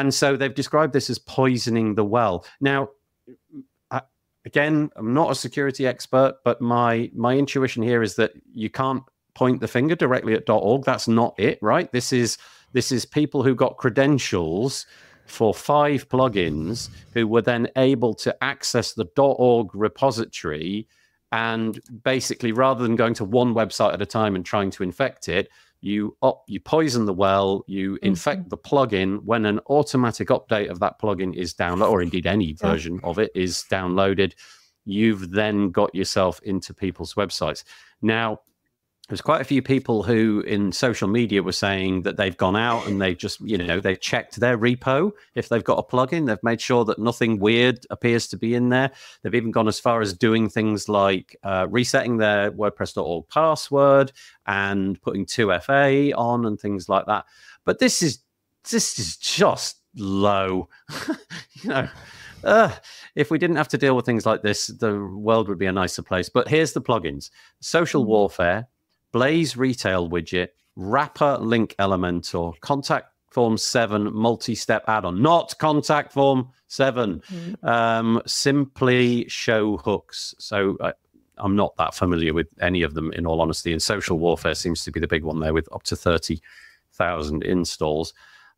so they've described this as poisoning the well. Now, again, I'm not a security expert, but my intuition here is that you can't point the finger directly at .org. That's not it, right? This is people who got credentials for 5 plugins who were then able to access the .org repository, and basically rather than going to one website at a time and trying to infect it, you poison the well, you infect the plugin. When an automatic update of that plugin is downloaded, or indeed any version of it is downloaded, you've then got yourself into people's websites. Now, there's quite a few people who in social media were saying that they've gone out and they've just, they've checked their repo. If they've got a plugin, they've made sure that nothing weird appears to be in there. They've even gone as far as doing things like resetting their WordPress.org password and putting 2FA on and things like that. But this is just low. If we didn't have to deal with things like this, the world would be a nicer place. But here's the plugins: Social Warfare, Blaze Retail Widget, Wrapper Link Elementor, Contact Form 7 multi-step add-on, not Contact Form 7, Simply Show Hooks. So I'm not that familiar with any of them, in all honesty, and Social Warfare seems to be the big one there with up to 30,000 installs.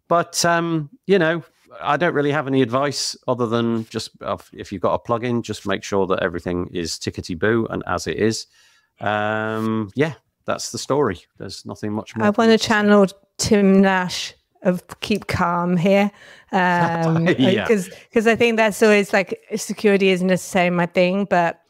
But, I don't really have any advice other than just if you've got a plugin, just make sure that everything is tickety-boo and as it is. Yeah, that's the story. There's nothing much more. I want to channel Tim Nash of Keep Calm here, because I think that's always like, security isn't necessarily my thing, but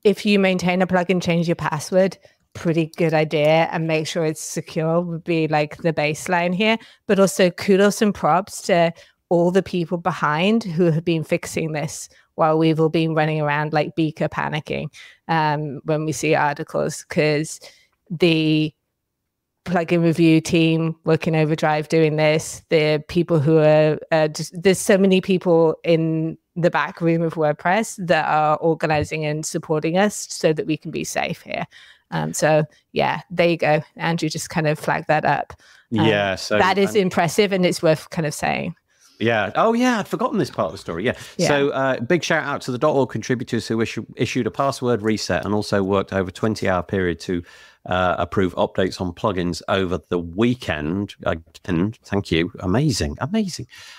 if you maintain a plugin, change your password, pretty good idea, and make sure it's secure would be like the baseline here. But also kudos and props to all the people behind who have been fixing this while we've all been running around like Beaker panicking when we see articles, because the plugin review team working overdrive doing this, the people who are there's so many people in the back room of WordPress that are organizing and supporting us so that we can be safe here. So yeah, there you go. Andrew just kind of flagged that up. Yeah, so that is impressive, and it's worth kind of saying. Yeah. Oh, yeah. I'd forgotten this part of the story. Yeah. So big shout out to the .org contributors who issued a password reset and also worked over a 20-hour period to approve updates on plugins over the weekend. Again, thank you. Amazing.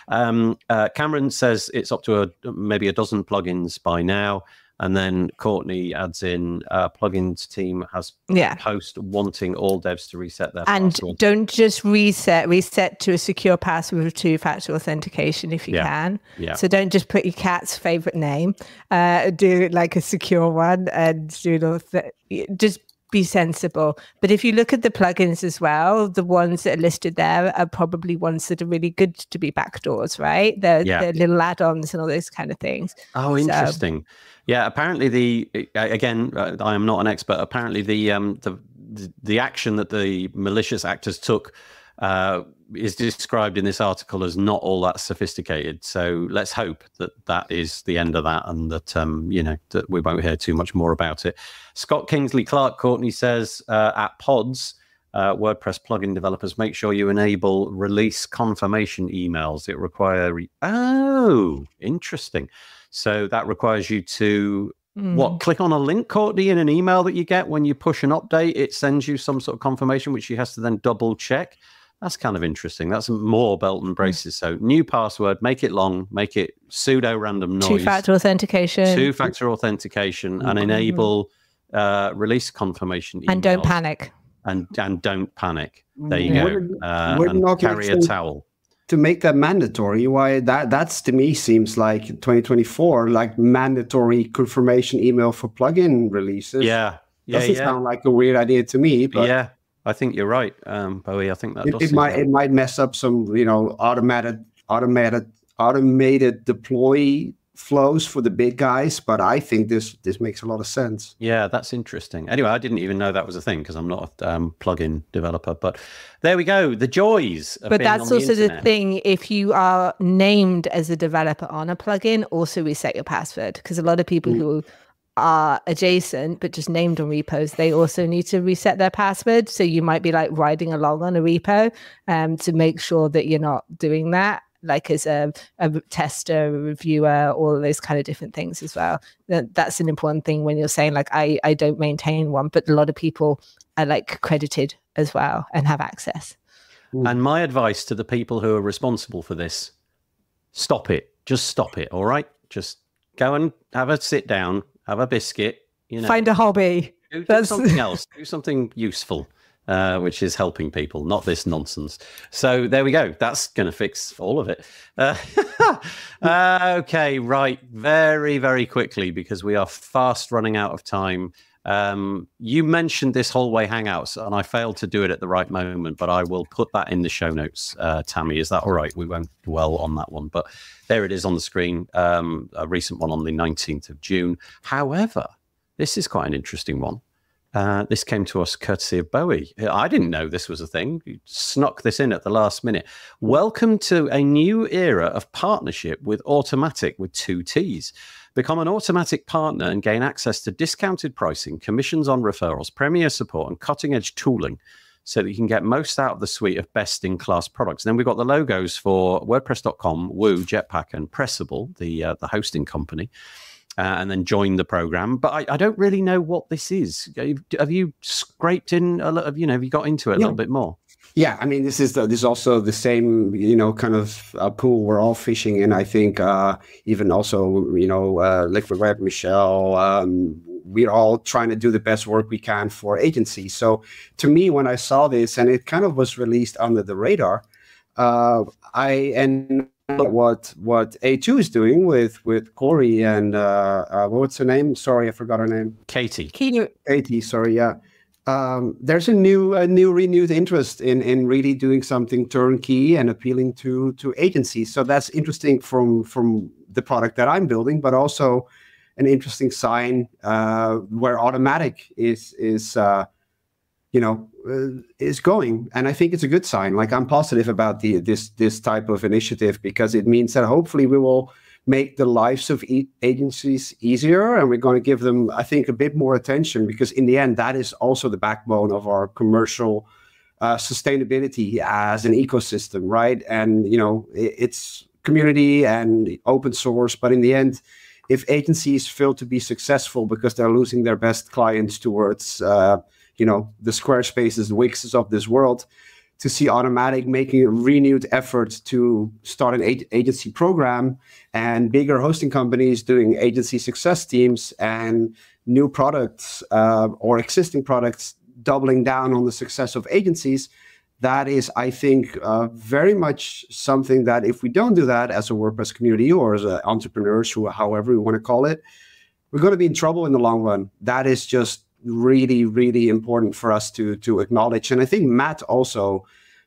Cameron says it's up to maybe a dozen plugins by now. And then Courtney adds in, plugins team has post wanting all devs to reset their password. Don't just reset to a secure password with two-factor authentication if you can. Yeah. So don't just put your cat's favorite name. Do like a secure one and just be sensible. But if you look at the plugins as well, the ones that are listed there are probably ones that are really good to be backdoors, right? They're little add-ons and all those kind of things. Oh, interesting. Yeah, apparently again, I am not an expert. Apparently the action that the malicious actors took is described in this article as not all that sophisticated. So let's hope that is the end of that, and that that we won't hear too much more about it. Scott Kingsley Clark, Courtney says at Pods, WordPress plugin developers, make sure you enable release confirmation emails. It requires interesting. So that requires you to click on a link, Courtney, in an email that you get when you push an update. It sends you some sort of confirmation, which you have to then double check. That's kind of interesting. That's more belt and braces. So new password, make it long, make it pseudo random noise. Two-factor authentication. And enable release confirmation emails. And don't panic. And don't panic. There you go. And carry a towel. To make that mandatory, why that's to me seems like 2024, like mandatory confirmation email for plugin releases. Doesn't sound like a weird idea to me, but yeah, I think you're right, Bowie. I think that it might mess up some automated deploy flows for the big guys, but I think this makes a lot of sense. Yeah, that's interesting. Anyway, I didn't even know that was a thing because I'm not a plugin developer, but there we go, the joys of but being that's on also the thing, if you are named as a developer on a plugin, also reset your password, because a lot of people who are adjacent but just named on repos, they also need to reset their password. So you might be like riding along on a repo to make sure that you're not doing that, like as a tester, a reviewer, all of those kind of different things as well. That's an important thing when you're saying like, I don't maintain one, but a lot of people are like credited as well and have access. And my advice to the people who are responsible for this, stop it. Just stop it, all right? Just go and have a sit down, have a biscuit. Find a hobby. Do something else. Do something useful. Which is helping people, not this nonsense. So there we go. That's going to fix all of it. Okay, right. Very, very quickly, because we are fast running out of time. You mentioned this hallway hangouts, and I failed to do it at the right moment, but I will put that in the show notes. Tammy, is that all right? We won't dwell on that one, but there it is on the screen. A recent one on the 19th of June. However, this is quite an interesting one. This came to us courtesy of Bowie. I didn't know this was a thing. You snuck this in at the last minute. Welcome to a new era of partnership with Automatic with 2 T's. Become an Automatic partner and gain access to discounted pricing, commissions on referrals, premier support, and cutting-edge tooling so that you can get most out of the suite of best-in-class products. And then we've got the logos for WordPress.com, Woo, Jetpack, and Pressable, the hosting company. And then join the program. But I don't really know what this is. Have you scraped in a lot of, have you got into it a little bit more? Yeah, I mean, this is also the same, kind of pool we're all fishing in. I think even also, Liquid Web, Michelle, we're all trying to do the best work we can for agencies. So to me, when I saw this and it kind of was released under the radar, what A2 is doing with Corey and what's her name? Sorry, I forgot her name. Katie, sorry, yeah. There's a renewed interest in really doing something turnkey and appealing to agencies. So that's interesting from the product that I'm building, but also an interesting sign where automatic is going. And I think it's a good sign. Like, I'm positive about this type of initiative, because it means that hopefully we will make the lives of agencies easier, and we're going to give them, I think, a bit more attention, because in the end, that is also the backbone of our commercial sustainability as an ecosystem, right? And, it's community and open source, but in the end, if agencies fail to be successful because they're losing their best clients towards, the Squarespaces, the Wixes of this world, to see Automatic making a renewed effort to start an agency program, and bigger hosting companies doing agency success teams, and new products or existing products doubling down on the success of agencies. That is, I think, very much something that if we don't do that as a WordPress community or as entrepreneurs, however we want to call it, we're going to be in trouble in the long run. That is just really, really important for us to acknowledge. And I think Matt also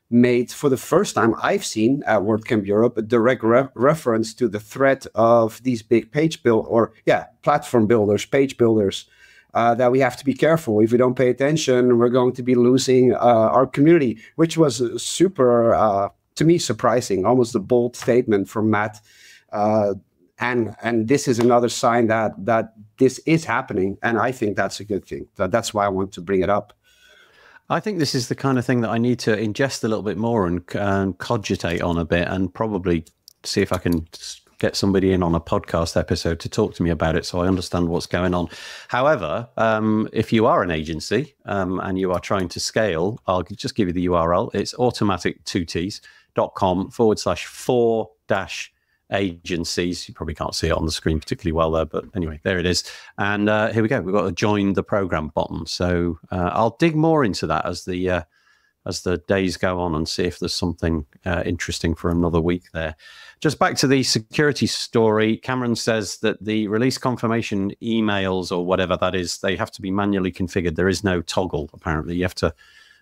made, for the first time I've seen at WordCamp Europe, a direct reference to the threat of these big platform builders, page builders, that we have to be careful. If we don't pay attention, we're going to be losing our community, which was super, to me, surprising, almost a bold statement from Matt. And this is another sign that this is happening, and I think that's a good thing. That's why I want to bring it up. I think this is the kind of thing that I need to ingest a little bit more and cogitate on a bit, and probably see if I can get somebody in on a podcast episode to talk to me about it, so I understand what's going on. However, if you are an agency and you are trying to scale, I'll just give you the URL. It's automatic2ts.com/4-agencies. You probably can't see it on the screen particularly well there, but anyway, there it is. And here we go. We've got a join the program button. So I'll dig more into that as the days go on, and see if there's something interesting for another week there. Just back to the security story. Cameron says that the release confirmation emails, or whatever that is, they have to be manually configured. There is no toggle, apparently. You have to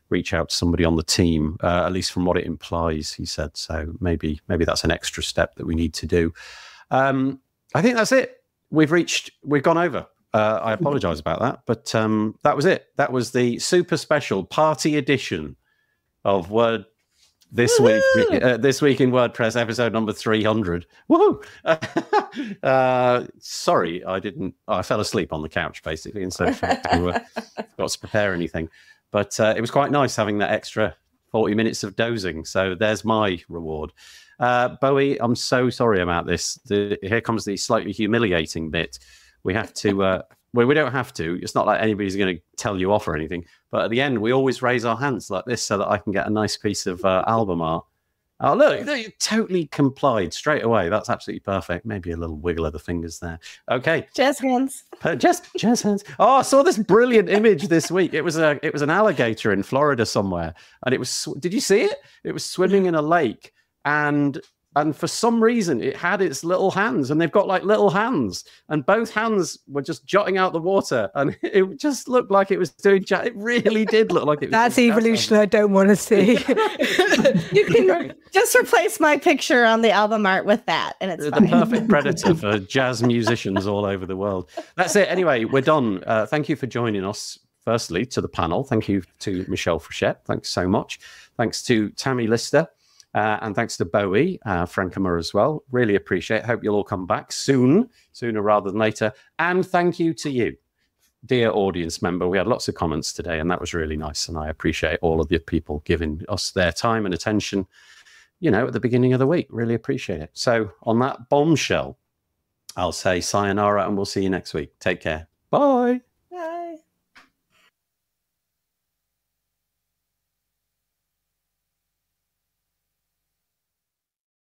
reach out to somebody on the team, at least from what it implies, he said. So maybe that's an extra step that we need to do. I think that's it. We've gone over. I apologize about that, but that was it. That was the super special party edition of this week in WordPress, episode number 300. Woohoo! Sorry, I fell asleep on the couch, basically, instead of got to prepare anything. But it was quite nice having that extra 40 minutes of dozing. So there's my reward. Bowie, I'm so sorry about this. Here comes the slightly humiliating bit. We have to... Well, we don't have to. It's not like anybody's going to tell you off or anything. But at the end, we always raise our hands like this so that I can get a nice piece of album art. Oh, look, you totally complied straight away. That's absolutely perfect. Maybe a little wiggle of the fingers there. Okay. Jazz hands. Jazz hands. Oh, I saw this brilliant image this week. It was an alligator in Florida somewhere. And it was, did you see it? It was swimming in a lake. And for some reason, it had its little hands, and they've got like little hands, and both hands were just jutting out the water, and it just looked like it was doing. It really did look like it was. That's evolution I don't want to see. You can just replace my picture on the album art with that, and it's fine. The perfect predator for jazz musicians all over the world. That's it. Anyway, we're done. Thank you for joining us. Firstly, to the panel. Thank you to Michelle Frechette. Thanks so much. Thanks to Tammy Lister. And thanks to Bowie, Frankhammer as well. Really appreciate it. Hope you'll all come back sooner rather than later. And thank you to you, dear audience member. We had lots of comments today, and that was really nice. And I appreciate all of the people giving us their time and attention, at the beginning of the week. Really appreciate it. So on that bombshell, I'll say sayonara, and we'll see you next week. Take care. Bye.